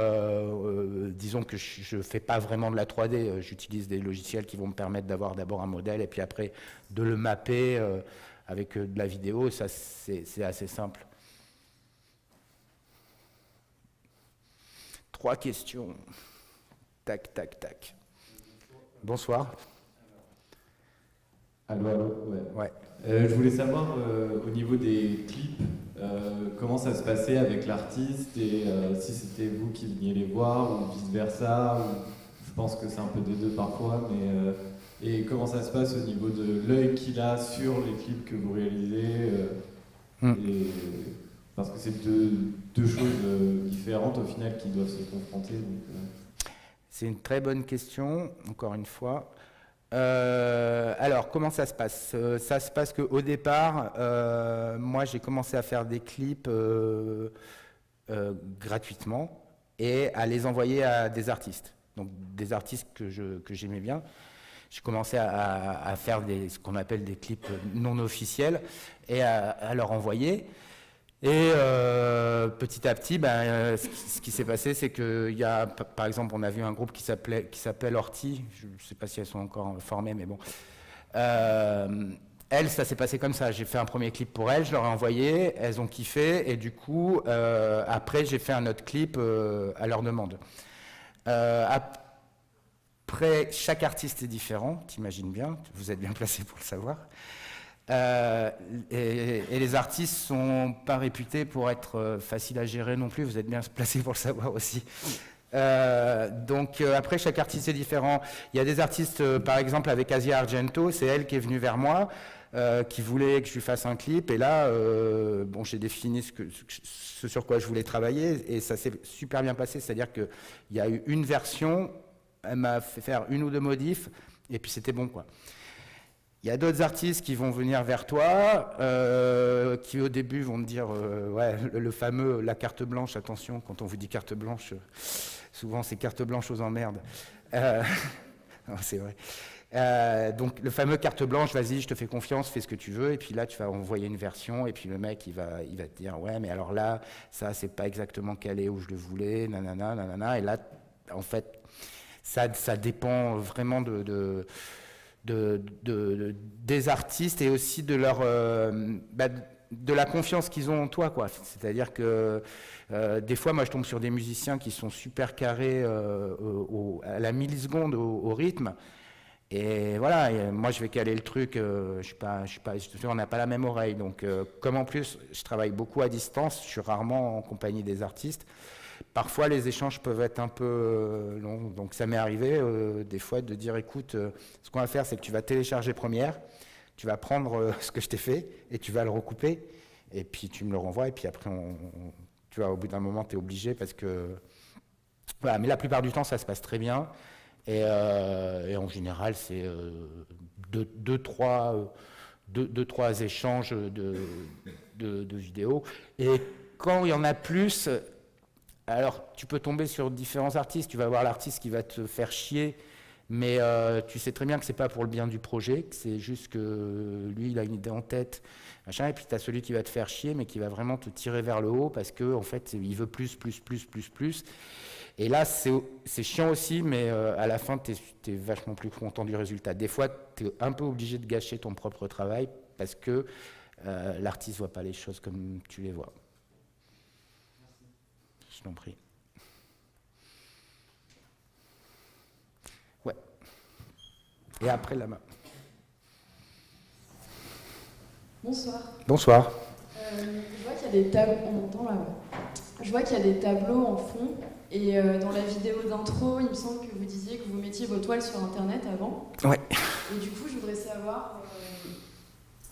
disons que je ne fais pas vraiment de la 3D. J'utilise des logiciels qui vont me permettre d'avoir d'abord un modèle et puis après de le mapper. Avec de la vidéo, ça c'est assez simple. 3 questions. Tac, tac, tac. Bonsoir. Allô, ouais. Je voulais savoir, au niveau des clips, comment ça se passait avec l'artiste, et si c'était vous qui veniez les voir, ou vice-versa, je pense que c'est un peu des deux parfois, mais... et comment ça se passe au niveau de l'œil qu'il a sur les clips que vous réalisez, parce que c'est deux choses différentes au final qui doivent se confronter. C'est une très bonne question, encore une fois. Alors, comment ça se passe? Ça se passe qu'au départ, moi j'ai commencé à faire des clips gratuitement et à les envoyer à des artistes. Donc des artistes que j'aimais bien. J'ai commencé à faire ce qu'on appelle des clips non officiels et à leur envoyer. Et petit à petit, ce qui s'est passé, c'est qu'il y a, par exemple, on a vu un groupe qui s'appelle Orti. Je ne sais pas si elles sont encore formées, mais bon. Elles, ça s'est passé comme ça. J'ai fait un premier clip pour elles, je leur ai envoyé, elles ont kiffé, et du coup, après, j'ai fait un autre clip à leur demande. Après, chaque artiste est différent, t'imagines bien, vous êtes bien placé pour le savoir. Et les artistes sont pas réputés pour être faciles à gérer non plus, vous êtes bien placé pour le savoir aussi. Donc après, chaque artiste est différent. Il y a des artistes, par exemple avec Asia Argento, c'est elle qui est venue vers moi. qui voulait que je lui fasse un clip. Et là, bon, j'ai défini ce sur quoi je voulais travailler et ça s'est super bien passé. C'est-à-dire qu'il y a eu une version, elle m'a fait faire 1 ou 2 modifs et puis c'était bon, quoi. Il y a d'autres artistes qui vont venir vers toi, qui au début vont me dire, ouais, le fameux, la carte blanche, attention, quand on vous dit carte blanche, souvent c'est carte blanche aux emmerdes. Non, c'est vrai. Donc le fameux carte blanche, vas-y, je te fais confiance, fais ce que tu veux, et puis là tu vas envoyer une version, et puis le mec il va te dire, ouais, mais alors là, ça c'est pas exactement calé où je le voulais, nanana, nanana, et là, en fait, ça dépend vraiment des artistes et aussi de leur de la confiance qu'ils ont en toi, quoi. C'est-à-dire que des fois, moi, je tombe sur des musiciens qui sont super carrés à la milliseconde au rythme. Et voilà, et moi, je vais caler le truc. On n'a pas la même oreille. Donc, comme en plus, je travaille beaucoup à distance, je suis rarement en compagnie des artistes. Parfois, les échanges peuvent être un peu longs. Donc, ça m'est arrivé des fois de dire, écoute, ce qu'on va faire, c'est que tu vas télécharger Première, tu vas prendre ce que je t'ai fait et tu vas le recouper. Et puis, tu me le renvoies. Et puis après, tu vois, au bout d'un moment, tu es obligé parce que... Voilà, mais la plupart du temps, ça se passe très bien. Et en général, c'est 2-3 échanges de vidéos. Et quand il y en a plus... Alors, tu peux tomber sur différents artistes, tu vas voir l'artiste qui va te faire chier, mais tu sais très bien que c'est pas pour le bien du projet, que c'est juste que lui, il a une idée en tête, machin, et puis tu as celui qui va te faire chier, mais qui va vraiment te tirer vers le haut, parce que en fait, il veut plus. Et là, c'est chiant aussi, mais à la fin, tu es vachement plus content du résultat. Des fois, tu es un peu obligé de gâcher ton propre travail, parce que l'artiste voit pas les choses comme tu les vois. Je t'en prie. Ouais. Et après, la main. Bonsoir. Bonsoir. Je vois qu'il y a des tableaux. On entend là. Je vois qu'il y a des tableaux en fond. Et dans la vidéo d'intro, il me semble que vous disiez que vous mettiez vos toiles sur Internet avant. Ouais. Et du coup, je voudrais savoir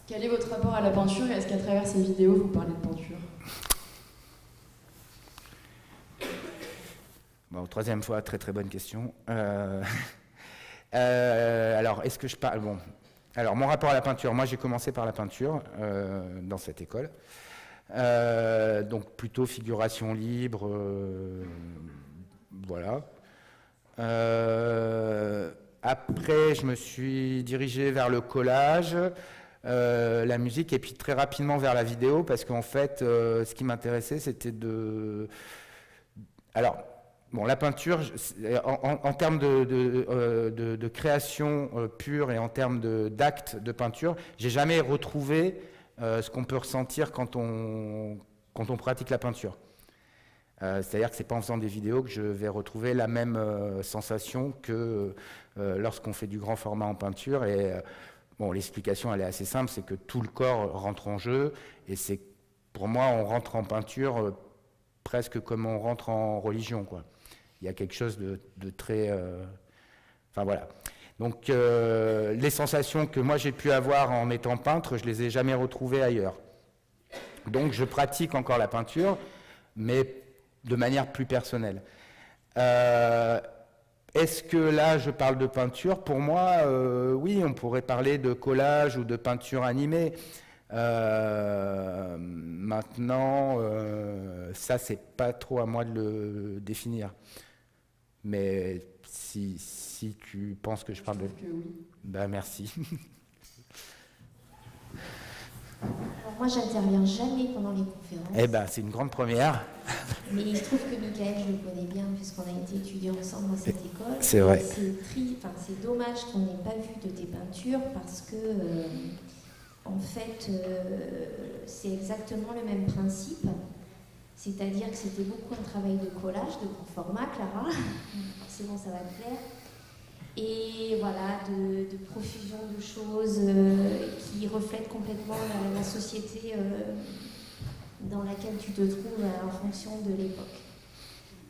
quel est votre rapport à la peinture et est-ce qu'à travers ces vidéos, vous parlez de peinture? Bon, troisième fois, très très bonne question. Alors, est-ce que je parle... Bon, alors mon rapport à la peinture, moi j'ai commencé par la peinture dans cette école. Donc plutôt figuration libre, voilà. Après, je me suis dirigé vers le collage, la musique, et puis très rapidement vers la vidéo, parce qu'en fait, ce qui m'intéressait, c'était de... Alors, bon, la peinture, en termes de création pure et en termes d'acte de peinture, j'ai jamais retrouvé ce qu'on peut ressentir quand on pratique la peinture. C'est-à-dire que c'est pas en faisant des vidéos que je vais retrouver la même sensation que lorsqu'on fait du grand format en peinture. Et bon, l'explication elle est assez simple, c'est que tout le corps rentre en jeu, et c'est pour moi on rentre en peinture presque comme on rentre en religion, quoi. Il y a quelque chose de très... Enfin voilà. Donc les sensations que moi j'ai pu avoir en étant peintre, je les ai jamais retrouvées ailleurs. Donc je pratique encore la peinture, mais de manière plus personnelle. Est-ce que là je parle de peinture? Pour moi, oui, on pourrait parler de collage ou de peinture animée. Maintenant, ça c'est pas trop à moi de le définir. Mais si tu penses que je parle de... Que oui. Ben merci. Alors moi, j'interviens jamais pendant les conférences. Eh ben, c'est une grande première. Mais il se trouve que Michael, je le connais bien puisqu'on a été étudiés ensemble dans cette école. C'est vrai. C'est dommage qu'on n'ait pas vu de tes peintures parce que, en fait, c'est exactement le même principe. C'est-à-dire que c'était beaucoup un travail de collage, de grand format, Clara. Forcément, ça va te plaire. Et voilà, de profusion de choses qui reflètent complètement la société dans laquelle tu te trouves en fonction de l'époque.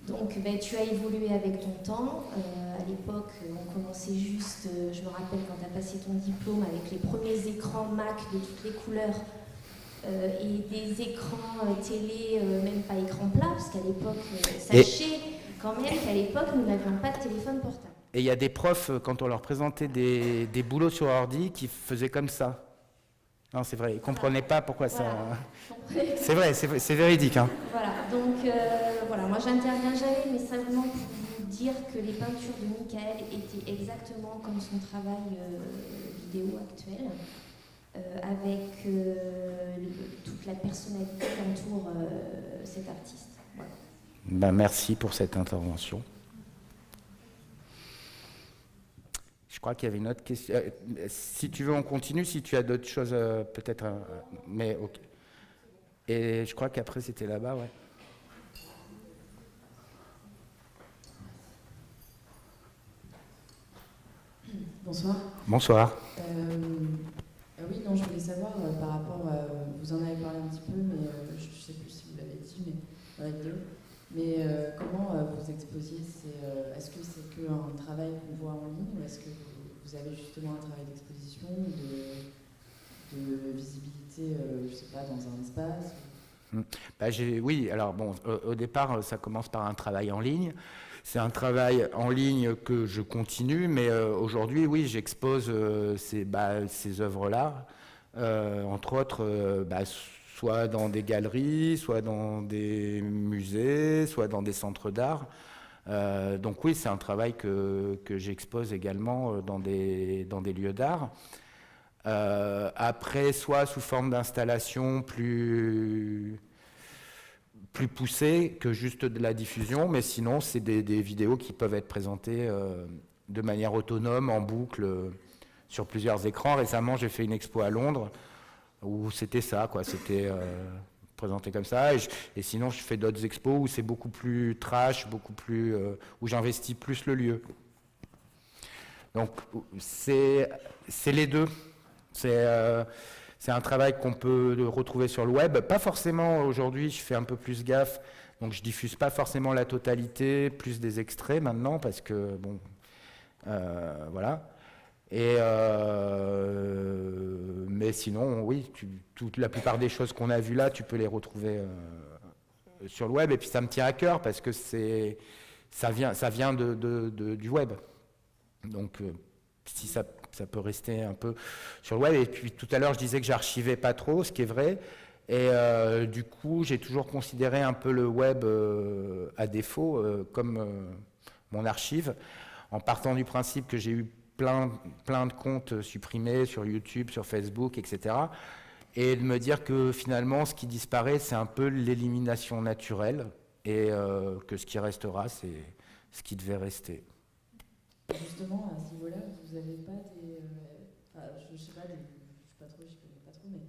Donc ben, tu as évolué avec ton temps. À l'époque, on commençait juste, je me rappelle quand tu as passé ton diplôme avec les premiers écrans Mac de toutes les couleurs et des écrans télé, même pas écran plat, parce qu'à l'époque, sachez quand même qu'à l'époque, nous n'avions pas de téléphone portable. Et il y a des profs, quand on leur présentait des boulots sur ordi, qui faisaient comme ça. Non, c'est vrai, ils ne comprenaient pas pourquoi ça... C'est vrai, c'est véridique. Hein. Voilà, donc voilà, moi j'interviens jamais, mais simplement pour vous dire que les peintures de Michael étaient exactement comme son travail vidéo actuel, avec toute la personnalité qui entoure cet artiste. Voilà. Ben, merci pour cette intervention. Je crois qu'il y avait une autre question. Si tu veux, on continue. Si tu as d'autres choses, peut-être. Mais ok. Et je crois qu'après, c'était là-bas, ouais. Bonsoir. Bonsoir. Oui, non, je voulais savoir par rapport, vous en avez parlé un petit peu, mais je ne sais plus si vous l'avez dit, mais dans la vidéo. Mais comment vous exposiez, est-ce que c'est qu'un travail qu'on voit en ligne, ou est-ce que vous avez justement un travail d'exposition, de visibilité, je ne sais pas, dans un espace Bah, oui, alors bon, au départ, ça commence par un travail en ligne. C'est un travail en ligne que je continue, mais aujourd'hui, oui, j'expose ces œuvres-là, entre autres, soit dans des galeries, soit dans des musées, soit dans des centres d'art. Donc oui, c'est un travail que j'expose également dans des lieux d'art. Après, soit sous forme d'installation plus poussée que juste de la diffusion, mais sinon, c'est des vidéos qui peuvent être présentées de manière autonome, en boucle, sur plusieurs écrans. Récemment, j'ai fait une expo à Londres, où c'était ça, quoi. C'était présenté comme ça. Et sinon, je fais d'autres expos où c'est beaucoup plus trash, où j'investis plus le lieu. Donc, c'est les deux. C'est un travail qu'on peut retrouver sur le web. Pas forcément aujourd'hui, je fais un peu plus gaffe. Donc, je diffuse pas forcément la totalité, plus des extraits maintenant, parce que, bon, voilà. Mais sinon, oui, la plupart des choses qu'on a vues là, tu peux les retrouver sur le web. Et puis ça me tient à cœur parce que ça vient du web. Donc si ça peut rester un peu sur le web. Et puis tout à l'heure, je disais que j'archivais pas trop, ce qui est vrai. Et du coup, j'ai toujours considéré un peu le web à défaut comme mon archive, en partant du principe que j'ai eu plein de comptes supprimés sur YouTube, sur Facebook, etc. Et de me dire que finalement, ce qui disparaît, c'est un peu l'élimination naturelle et que ce qui restera, c'est ce qui devait rester. Justement, à ce niveau-là, vous n'avez pas des... je sais pas, je connais pas trop, mais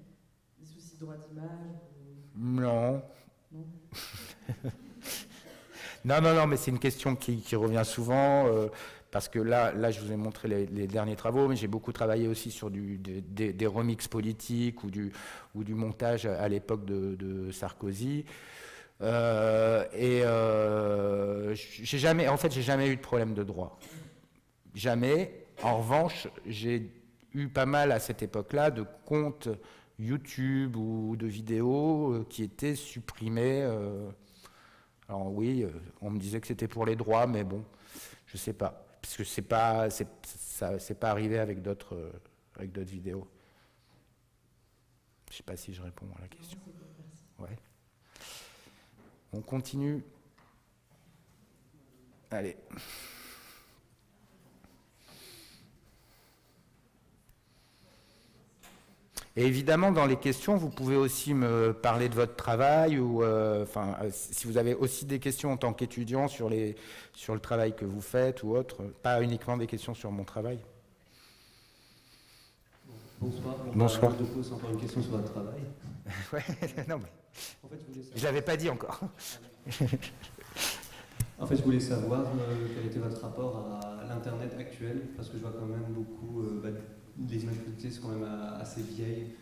des soucis de droit d'image Non. Non. Non, mais c'est une question qui revient souvent. Parce que là, je vous ai montré les derniers travaux, mais j'ai beaucoup travaillé aussi sur des remixes politiques ou du montage à l'époque de Sarkozy. J'ai jamais eu de problème de droit. Jamais. En revanche, j'ai eu pas mal à cette époque-là de comptes YouTube ou de vidéos qui étaient supprimés. Alors oui, on me disait que c'était pour les droits, mais bon, je sais pas. Parce que c'est pas arrivé avec d'autres vidéos. Je sais pas si je réponds à la question. Ouais. On continue. Allez. Et évidemment, dans les questions, vous pouvez aussi me parler de votre travail ou, si vous avez aussi des questions en tant qu'étudiant sur le travail que vous faites ou autre, pas uniquement des questions sur mon travail. Bonsoir. Bonsoir. De pause, encore une question sur votre travail. Ouais, non mais. En fait, je l'avais pas dit encore. En fait, je voulais savoir quel était votre rapport à l'Internet actuel, parce que je vois quand même beaucoup. Les images que vous utilisez sont quand même assez vieilles,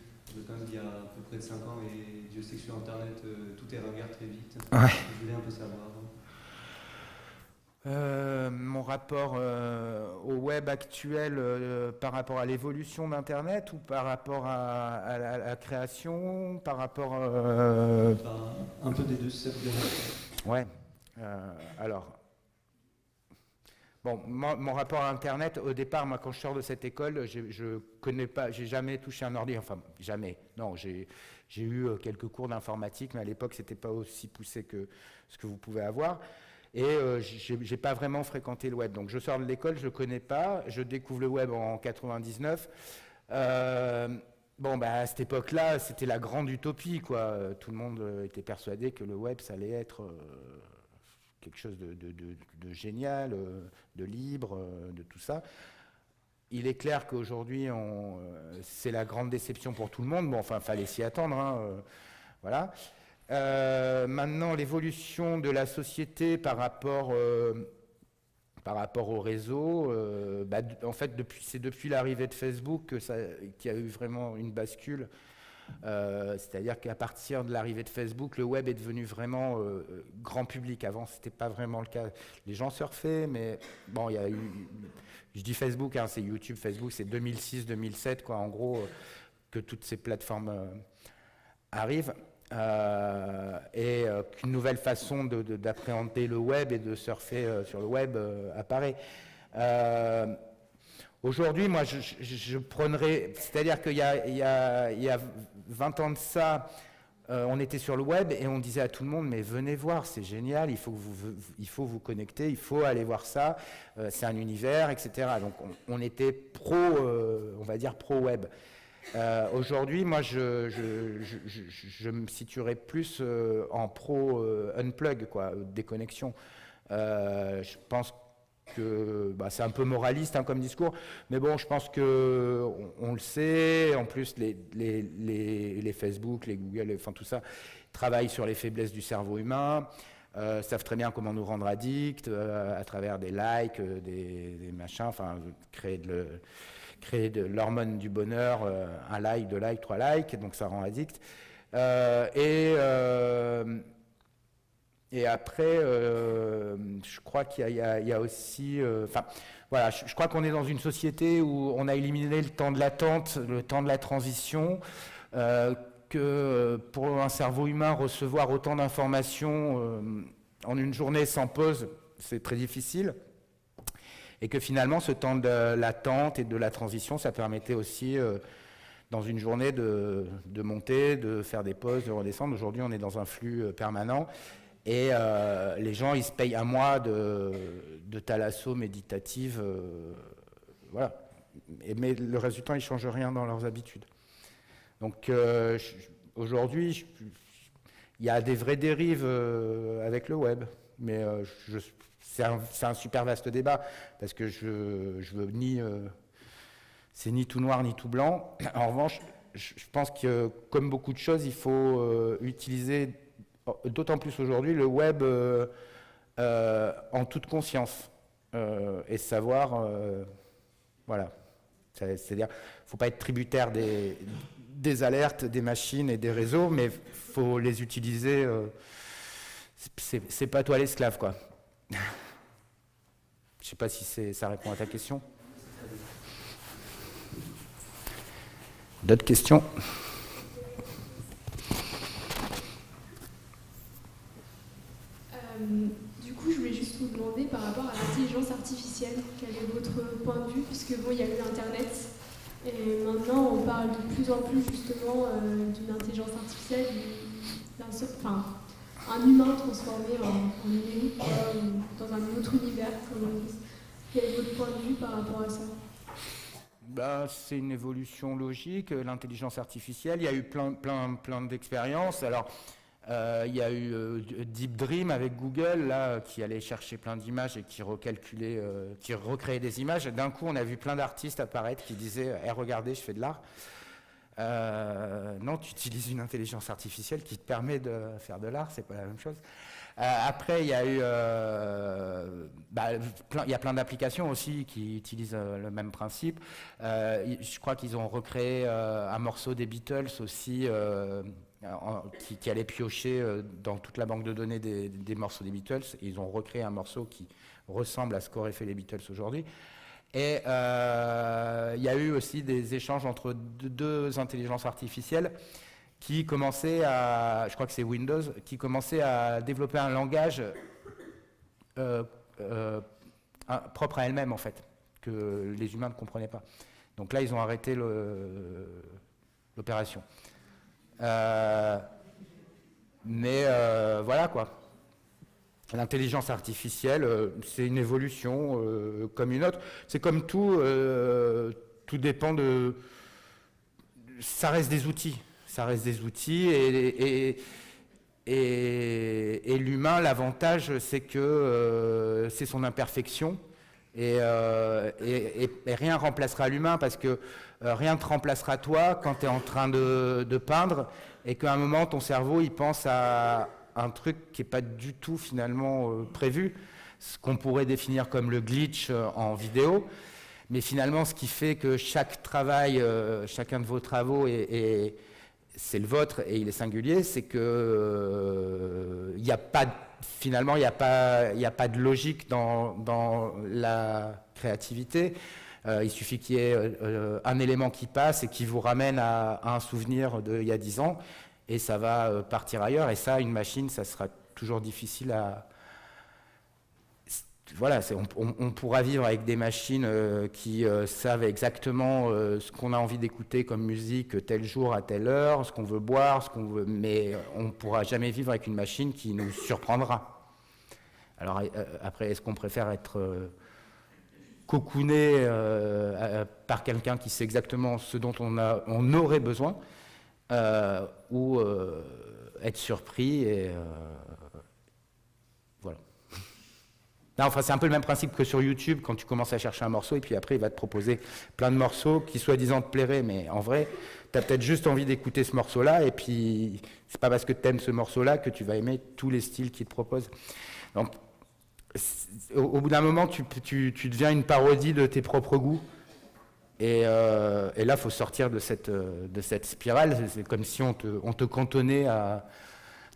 quand même d'il y a à peu près de 5 ans, et Dieu sait que sur Internet, tout est ringard très vite. Ouais. Je voulais un peu savoir. Mon rapport au web actuel par rapport à l'évolution d'Internet ou par rapport à la création, par rapport... Un peu des deux, si ça vous dérange. Ouais. Alors... Bon, mon rapport à Internet, au départ, moi, quand je sors de cette école, je connais pas, j'ai jamais touché un ordi, enfin, jamais. Non, j'ai eu quelques cours d'informatique, mais à l'époque, c'était pas aussi poussé que ce que vous pouvez avoir. Et j'ai pas vraiment fréquenté le web. Donc, je sors de l'école, je connais pas, je découvre le web en 99. Bon, bah, à cette époque-là, c'était la grande utopie, quoi. Tout le monde était persuadé que le web, ça allait être... quelque chose de génial, de libre, de tout ça. Il est clair qu'aujourd'hui, c'est la grande déception pour tout le monde. Bon, enfin, fallait s'y attendre, hein, voilà. Maintenant, l'évolution de la société par rapport au réseau, bah, en fait, c'est depuis l'arrivée de Facebook qu'il y a eu vraiment une bascule. C'est-à-dire qu'à partir de l'arrivée de Facebook, le web est devenu vraiment grand public. Avant, c'était pas vraiment le cas. Les gens surfaient, mais bon, il y a eu... Je dis Facebook, hein, c'est YouTube, Facebook, c'est 2006-2007, quoi, en gros, que toutes ces plateformes arrivent. Et qu'une nouvelle façon d'appréhender le web et de surfer sur le web apparaît. Aujourd'hui, moi, je prônerais, c'est-à-dire qu'il y a 20 ans de ça, on était sur le web et on disait à tout le monde, mais venez voir, c'est génial, il faut vous connecter, il faut aller voir ça, c'est un univers, etc. Donc on était on va dire pro-web. Aujourd'hui, moi, je me situerais plus en pro-unplug, quoi, déconnexion. Je pense que bah, c'est un peu moraliste, hein, comme discours, mais bon, je pense que on le sait. En plus, les Facebook, les Google, enfin tout ça, travaillent sur les faiblesses du cerveau humain, savent très bien comment nous rendre addicts à travers des likes, des machins, enfin créer de l'hormone du bonheur, un like, 2 likes, 3 likes, donc ça rend addict. Et après, je crois qu'il y a aussi... Enfin, voilà, je crois qu'on est dans une société où on a éliminé le temps de l'attente, le temps de la transition, que pour un cerveau humain, recevoir autant d'informations en une journée sans pause, c'est très difficile. Et que finalement, ce temps de l'attente et de la transition, ça permettait aussi, dans une journée, de monter, de faire des pauses, de redescendre. Aujourd'hui, on est dans un flux permanent. Et les gens, ils se payent un mois de thalasso méditative, voilà. Mais le reste du temps, ils ne changent rien dans leurs habitudes. Donc aujourd'hui, il y a des vraies dérives avec le web, mais c'est un super vaste débat, parce que je veux ni... c'est ni tout noir ni tout blanc. En revanche, je pense que, comme beaucoup de choses, il faut utiliser... d'autant plus aujourd'hui, le web en toute conscience et savoir, voilà, c'est-à-dire, il ne faut pas être tributaire des alertes, des machines et des réseaux, mais il faut les utiliser, c'est pas toi l'esclave, quoi. Je ne sais pas si ça répond à ta question. D'autres questions ? Du coup, je voulais juste vous demander par rapport à l'intelligence artificielle, quel est votre point de vue, puisque bon, il y a eu Internet, et maintenant on parle de plus en plus justement d'une intelligence artificielle, un humain transformé en numérique, dans un autre univers, comme on dit. Quel est votre point de vue par rapport à ça ? Ben, c'est une évolution logique, l'intelligence artificielle. Il y a eu plein d'expériences. Alors, il y a eu Deep Dream avec Google, là, qui allait chercher plein d'images et qui recalculait, qui recréait des images. D'un coup, on a vu plein d'artistes apparaître qui disaient hey, « regardez, je fais de l'art ». Non, tu utilises une intelligence artificielle qui te permet de faire de l'art, c'est pas la même chose. Après, il y a eu, il y a plein d'applications aussi qui utilisent le même principe. Je crois qu'ils ont recréé un morceau des Beatles aussi qui allait piocher dans toute la banque de données des morceaux des Beatles. Ils ont recréé un morceau qui ressemble à ce qu'auraient fait les Beatles aujourd'hui. Et il y a eu aussi des échanges entre deux intelligences artificielles qui commençaient à, je crois que c'est Windows, qui commençaient à développer un langage propre à elle-même, en fait, que les humains ne comprenaient pas. Donc là, ils ont arrêté l'opération. Mais voilà, quoi. L'intelligence artificielle, c'est une évolution comme une autre. C'est comme tout, tout dépend de... Ça reste des outils. Ça reste des outils et l'humain, l'avantage, c'est que c'est son imperfection et rien ne remplacera l'humain parce que rien ne te remplacera toi quand tu es en train de peindre et qu'à un moment, ton cerveau, il pense à un truc qui n'est pas du tout finalement prévu, ce qu'on pourrait définir comme le glitch en vidéo. Mais finalement, ce qui fait que chaque travail, chacun de vos travaux, c'est le vôtre et il est singulier, c'est que il n'y a pas, finalement, il n'y a pas de logique dans la créativité. Il suffit qu'il y ait un élément qui passe et qui vous ramène à un souvenir d'il y a 10 ans. Et ça va partir ailleurs. Et ça, une machine, ça sera toujours difficile à... Voilà, on pourra vivre avec des machines qui savent exactement ce qu'on a envie d'écouter comme musique tel jour à telle heure, ce qu'on veut boire, ce qu'on veut... Mais on ne pourra jamais vivre avec une machine qui nous surprendra. Alors après, est-ce qu'on préfère être cocooné par quelqu'un qui sait exactement ce dont on aurait besoin ou être surpris et voilà. Non, enfin, c'est un peu le même principe que sur YouTube quand tu commences à chercher un morceau et puis après il va te proposer plein de morceaux qui soi-disant te plairaient, mais en vrai tu as peut-être juste envie d'écouter ce morceau-là et puis c'est pas parce que tu aimes ce morceau-là que tu vas aimer tous les styles qu'il te propose. Donc au bout d'un moment tu deviens une parodie de tes propres goûts. Et là, il faut sortir de cette spirale. C'est comme si on te cantonnait à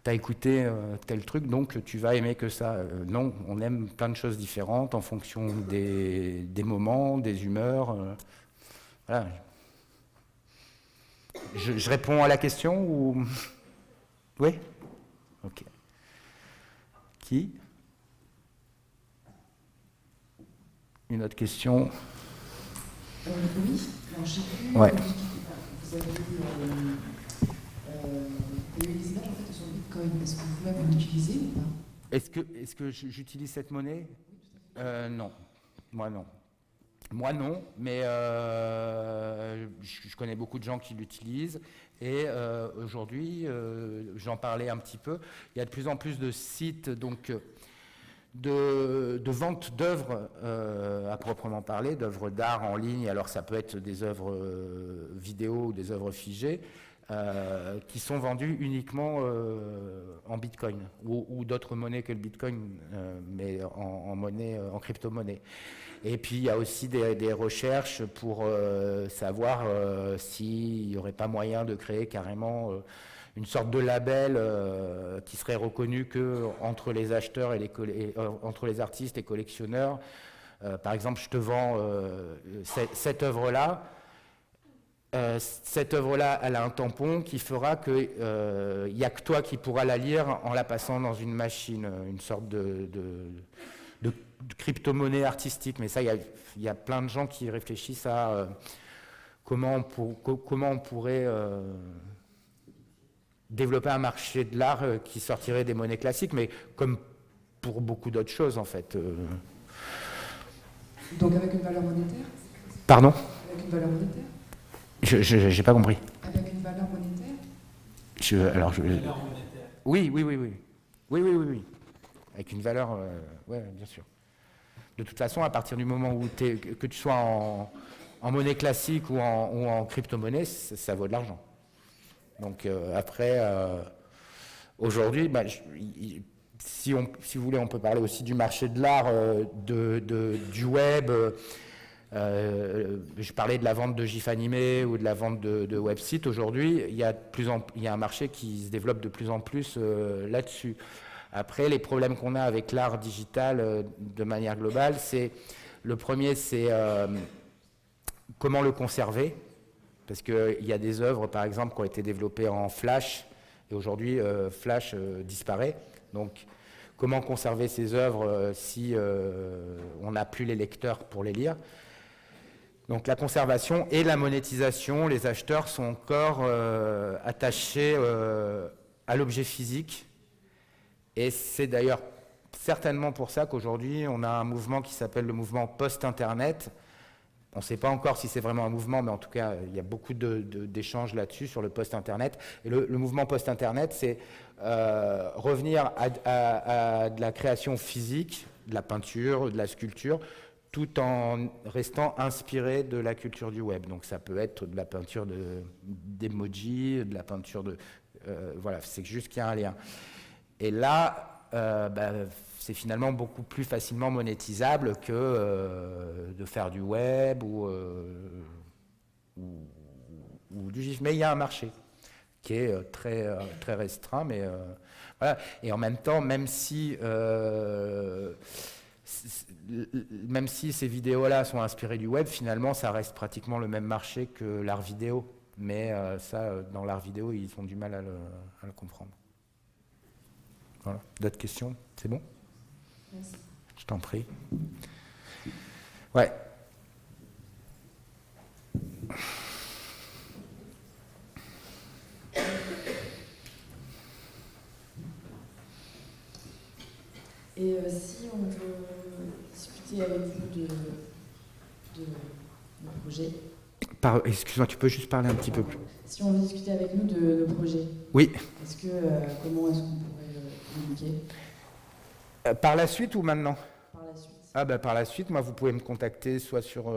t'as écouté tel truc, donc tu vas aimer que ça. Non, on aime plein de choses différentes en fonction des moments, des humeurs. Voilà. Je réponds à la question ou... Oui ? Ok. Qui ? Une autre question ? Oui, alors j'ai vu, ouais. Vous avez eu des images en fait sur le Bitcoin. Est-ce que vous-même vous l'utilisez ou pas ? Est-ce que j'utilise cette monnaie ? Non, moi non. Moi non, mais je connais beaucoup de gens qui l'utilisent et aujourd'hui, j'en parlais un petit peu, il y a de plus en plus de sites donc de vente d'œuvres à proprement parler, d'œuvres d'art en ligne. Alors ça peut être des œuvres vidéo ou des œuvres figées qui sont vendues uniquement en Bitcoin ou d'autres monnaies que le Bitcoin, mais en monnaie, en crypto-monnaie. Et puis il y a aussi des recherches pour savoir s'il n'y aurait pas moyen de créer carrément une sorte de label qui serait reconnu que entre les acheteurs et entre les artistes et collectionneurs. Par exemple, je te vends cette œuvre-là. Cette œuvre-là, elle a un tampon qui fera qu'il n'y a que toi qui pourras la lire en la passant dans une machine, une sorte de crypto-monnaie artistique. Mais ça, il y a plein de gens qui réfléchissent à comment on pourrait développer un marché de l'art qui sortirait des monnaies classiques, mais comme pour beaucoup d'autres choses, en fait. Donc avec une valeur monétaire ? Pardon ? Avec une valeur monétaire ? J'ai pas compris. Avec une valeur monétaire ? Valeur monétaire. Oui. Avec une valeur, ouais, bien sûr. De toute façon, à partir du moment où que tu sois en monnaie classique ou en crypto-monnaie, ça vaut de l'argent. Donc après, aujourd'hui, si vous voulez, on peut parler aussi du marché de l'art, du web. Je parlais de la vente de GIF animés ou de la vente de websites. Aujourd'hui, il y a un marché qui se développe de plus en plus là-dessus. Après, les problèmes qu'on a avec l'art digital de manière globale, le premier, c'est comment le conserver. Parce qu'il y a des œuvres, par exemple, qui ont été développées en Flash, et aujourd'hui, Flash disparaît. Donc, comment conserver ces œuvres si on n'a plus les lecteurs pour les lire? Donc, la conservation et la monétisation, les acheteurs sont encore attachés à l'objet physique. Et c'est d'ailleurs certainement pour ça qu'aujourd'hui, on a un mouvement qui s'appelle le mouvement post-Internet. On ne sait pas encore si c'est vraiment un mouvement, mais en tout cas, il y a beaucoup d'échanges là-dessus, sur le post-Internet. Et le mouvement post-Internet, c'est revenir à de la création physique, de la peinture, de la sculpture, tout en restant inspiré de la culture du web. Donc ça peut être de la peinture d'emoji, de la peinture de... voilà, c'est juste qu'il y a un lien. Et là, c'est finalement beaucoup plus facilement monétisable que de faire du web ou du GIF. Mais il y a un marché qui est très restreint. Mais, voilà. Et en même temps, même si ces vidéos-là sont inspirées du web, finalement, ça reste pratiquement le même marché que l'art vidéo. Mais ça, dans l'art vidéo, ils ont du mal à le comprendre. Voilà. D'autres questions? C'est bon? Merci. Je t'en prie. Ouais. Et si on veut discuter avec vous de nos projets. Excuse-moi, tu peux juste parler un petit peu plus. Si on veut discuter avec nous de nos projets. Oui. Comment est-ce qu'on pourrait communiquer? Par la suite ou maintenant? Par la suite. Ah ben, par la suite, moi vous pouvez me contacter soit sur...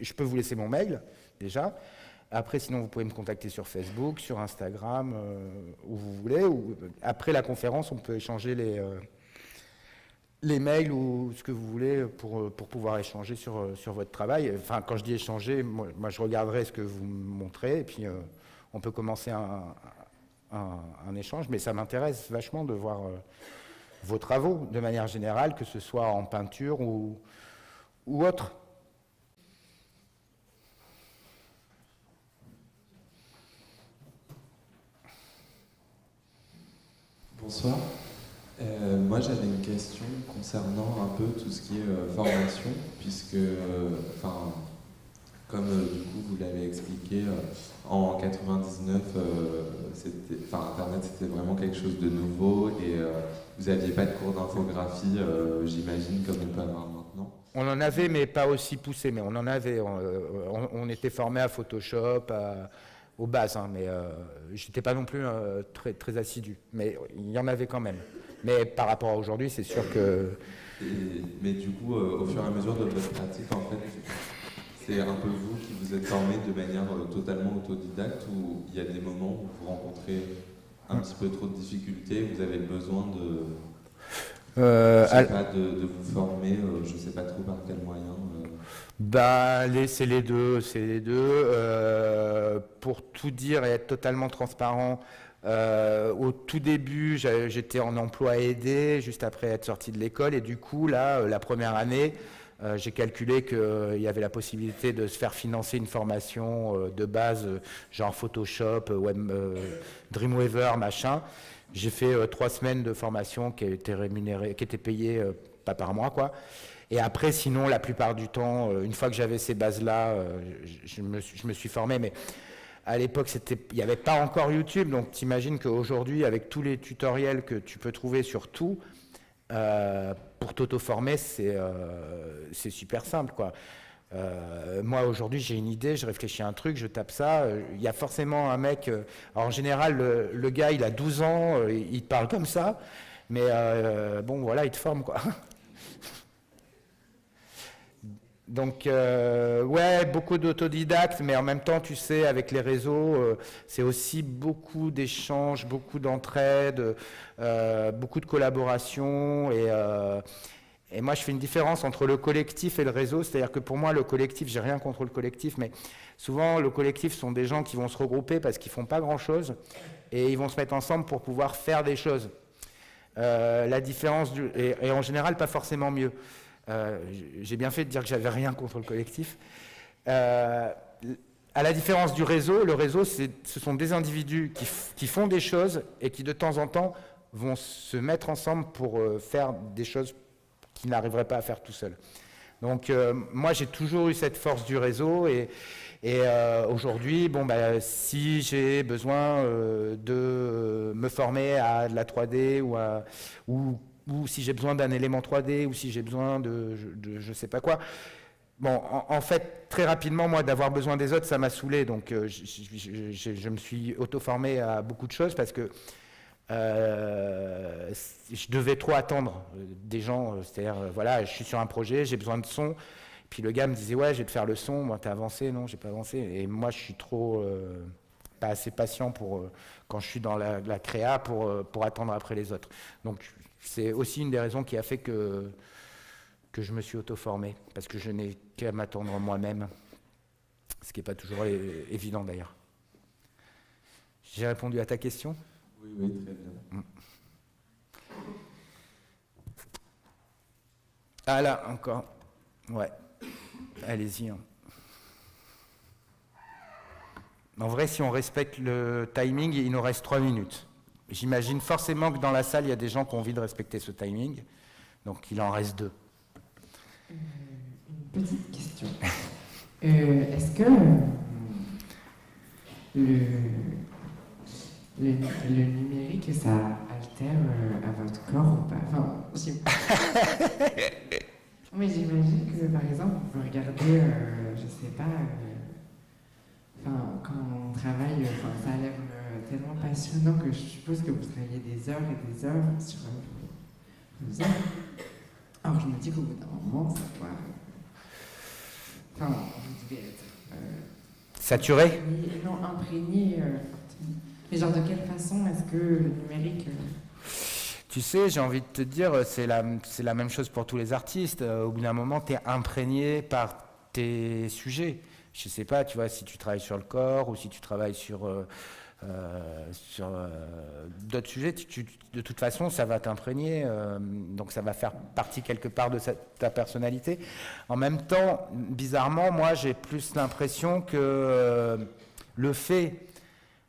je peux vous laisser mon mail déjà. Après sinon vous pouvez me contacter sur Facebook, sur Instagram, où vous voulez. Ou, après la conférence, on peut échanger les mails ou ce que vous voulez pour pouvoir échanger sur votre travail. Enfin, quand je dis échanger, moi je regarderai ce que vous me montrez et puis on peut commencer un échange. Mais ça m'intéresse vachement de voir vos travaux de manière générale, que ce soit en peinture ou autre. Bonsoir. Moi j'avais une question concernant un peu tout ce qui est formation, puisque, comme du coup vous l'avez expliqué, en 99, Internet c'était vraiment quelque chose de nouveau et vous n'aviez pas de cours d'infographie, j'imagine, comme on peut avoir maintenant. On en avait, mais pas aussi poussé, mais on en avait. On était formé à Photoshop, aux bases, hein, mais je n'étais pas non plus très assidu, mais il y en avait quand même. Mais par rapport à aujourd'hui, c'est sûr que... Mais du coup, au fur et à mesure de votre pratique, en fait, c'est un peu vous qui vous êtes formé de manière totalement autodidacte, ou il y a des moments où vous rencontrez un petit peu trop de difficultés, vous avez besoin de vous former, je ne sais pas trop par quel moyen. C'est les deux. Pour tout dire et être totalement transparent, au tout début, j'étais en emploi aidé, juste après être sorti de l'école, et du coup, là, la première année, j'ai calculé qu'il y avait la possibilité de se faire financer une formation de base, genre Photoshop, Dreamweaver, machin. J'ai fait 3 semaines de formation qui était rémunérée, qui était payée pas par mois, quoi. Et après, sinon, la plupart du temps, une fois que j'avais ces bases-là, je me suis formé, mais à l'époque, il n'y avait pas encore YouTube, donc t'imagines qu'aujourd'hui, avec tous les tutoriels que tu peux trouver sur tout, pour t'auto-former, c'est super simple, quoi. Moi, aujourd'hui, j'ai une idée, je réfléchis à un truc, je tape ça, il y a forcément un mec... alors, en général, le gars, il a 12 ans, il te parle comme ça, mais bon, voilà, il te forme, quoi. Donc, ouais, beaucoup d'autodidactes, mais en même temps, tu sais, avec les réseaux, c'est aussi beaucoup d'échanges, beaucoup d'entraide, beaucoup de collaboration, Et moi, je fais une différence entre le collectif et le réseau. C'est-à-dire que pour moi, le collectif, j'ai rien contre le collectif, mais souvent, le collectif sont des gens qui vont se regrouper parce qu'ils font pas grand-chose et ils vont se mettre ensemble pour pouvoir faire des choses. La différence, et en général, pas forcément mieux. J'ai bien fait de dire que j'avais rien contre le collectif. À la différence du réseau, le réseau, ce sont des individus qui font des choses et qui, de temps en temps, vont se mettre ensemble pour faire des choses qu'ils n'arriveraient pas à faire tout seuls. Donc, moi, j'ai toujours eu cette force du réseau et aujourd'hui, bon, bah, si j'ai besoin de me former à de la 3D ou si j'ai besoin d'un élément 3D ou si j'ai besoin de je sais pas quoi. Bon, en fait, très rapidement, moi, d'avoir besoin des autres, ça m'a saoulé. Donc, je me suis auto-formé à beaucoup de choses parce que je devais trop attendre des gens. C'est-à-dire, voilà, je suis sur un projet, j'ai besoin de son. Puis le gars me disait, ouais, je vais te faire le son. Moi, t'as avancé? Non, j'ai pas avancé. Et moi, je suis trop pas assez patient pour quand je suis dans la créa pour attendre après les autres. Donc, c'est aussi une des raisons qui a fait que je me suis auto-formé, parce que je n'ai qu'à m'attendre moi-même, ce qui n'est pas toujours évident d'ailleurs. J'ai répondu à ta question? Oui, oui, très bien. Ah là, encore. Ouais, allez-y. Hein. En vrai, si on respecte le timing, il nous reste 3 minutes. J'imagine forcément que dans la salle, il y a des gens qui ont envie de respecter ce timing, donc il en reste 2. Une petite question. Est-ce que le numérique, ça altère à votre corps ou pas? Enfin, mais j'imagine que, par exemple, on peut regarder, je sais pas, quand on travaille, ça a l'air tellement passionnant que je suppose que vous travaillez des heures et des heures sur vos heures. Alors je me dis qu'au bout d'un moment, ça doit... Enfin, vous devez être... saturé? Non, imprégné. Mais genre de quelle façon est-ce que le numérique... Tu sais, j'ai envie de te dire, c'est la même chose pour tous les artistes. Au bout d'un moment, tu es imprégné par tes sujets. Je sais pas, tu vois, si tu travailles sur le corps ou si tu travailles sur d'autres sujets, de toute façon, ça va t'imprégner, donc ça va faire partie quelque part de ta personnalité. En même temps, bizarrement, moi, j'ai plus l'impression que le fait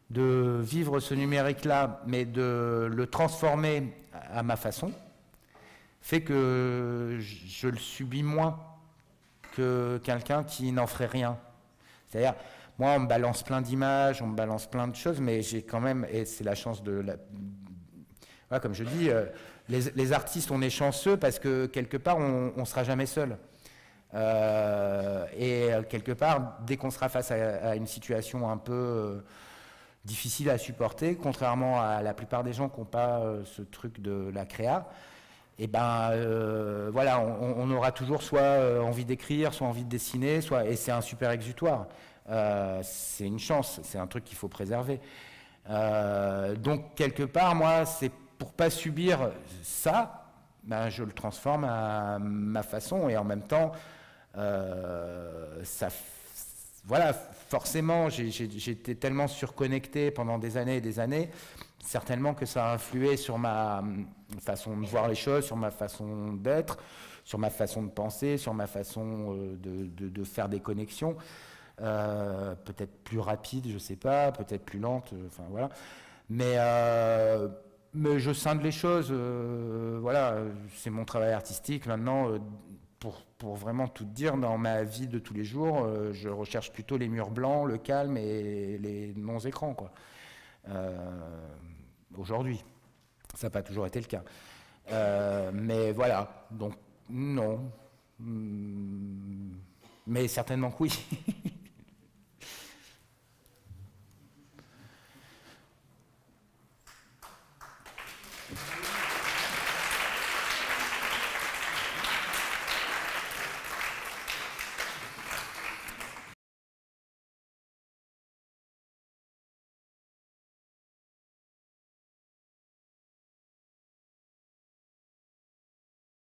de vivre ce numérique-là, mais de le transformer à ma façon, fait que je le subis moins que quelqu'un qui n'en ferait rien. C'est-à-dire, moi, on me balance plein d'images, on me balance plein de choses, mais j'ai quand même, et c'est la chance de la... Voilà, comme je dis, les artistes, on est chanceux parce que quelque part, on ne sera jamais seul. Et quelque part, dès qu'on sera face à une situation un peu difficile à supporter, contrairement à la plupart des gens qui n'ont pas ce truc de la créa, et ben voilà, on aura toujours soit envie d'écrire, soit envie de dessiner, et c'est un super exutoire. C'est une chance, c'est un truc qu'il faut préserver. Donc quelque part, moi, c'est pour pas subir ça, ben, je le transforme à ma façon, et en même temps, voilà, forcément, j'étais tellement surconnecté pendant des années et des années, certainement que ça a influé sur ma façon de voir les choses, sur ma façon d'être, sur ma façon de penser, sur ma façon de faire des connexions. Peut-être plus rapide, je sais pas, peut-être plus lente, enfin voilà. Mais je scinde les choses, voilà, c'est mon travail artistique maintenant. Pour vraiment tout dire, dans ma vie de tous les jours, je recherche plutôt les murs blancs, le calme et les non-écrans, quoi. Aujourd'hui, ça n'a pas toujours été le cas. Mais voilà, donc non. Mais certainement que oui.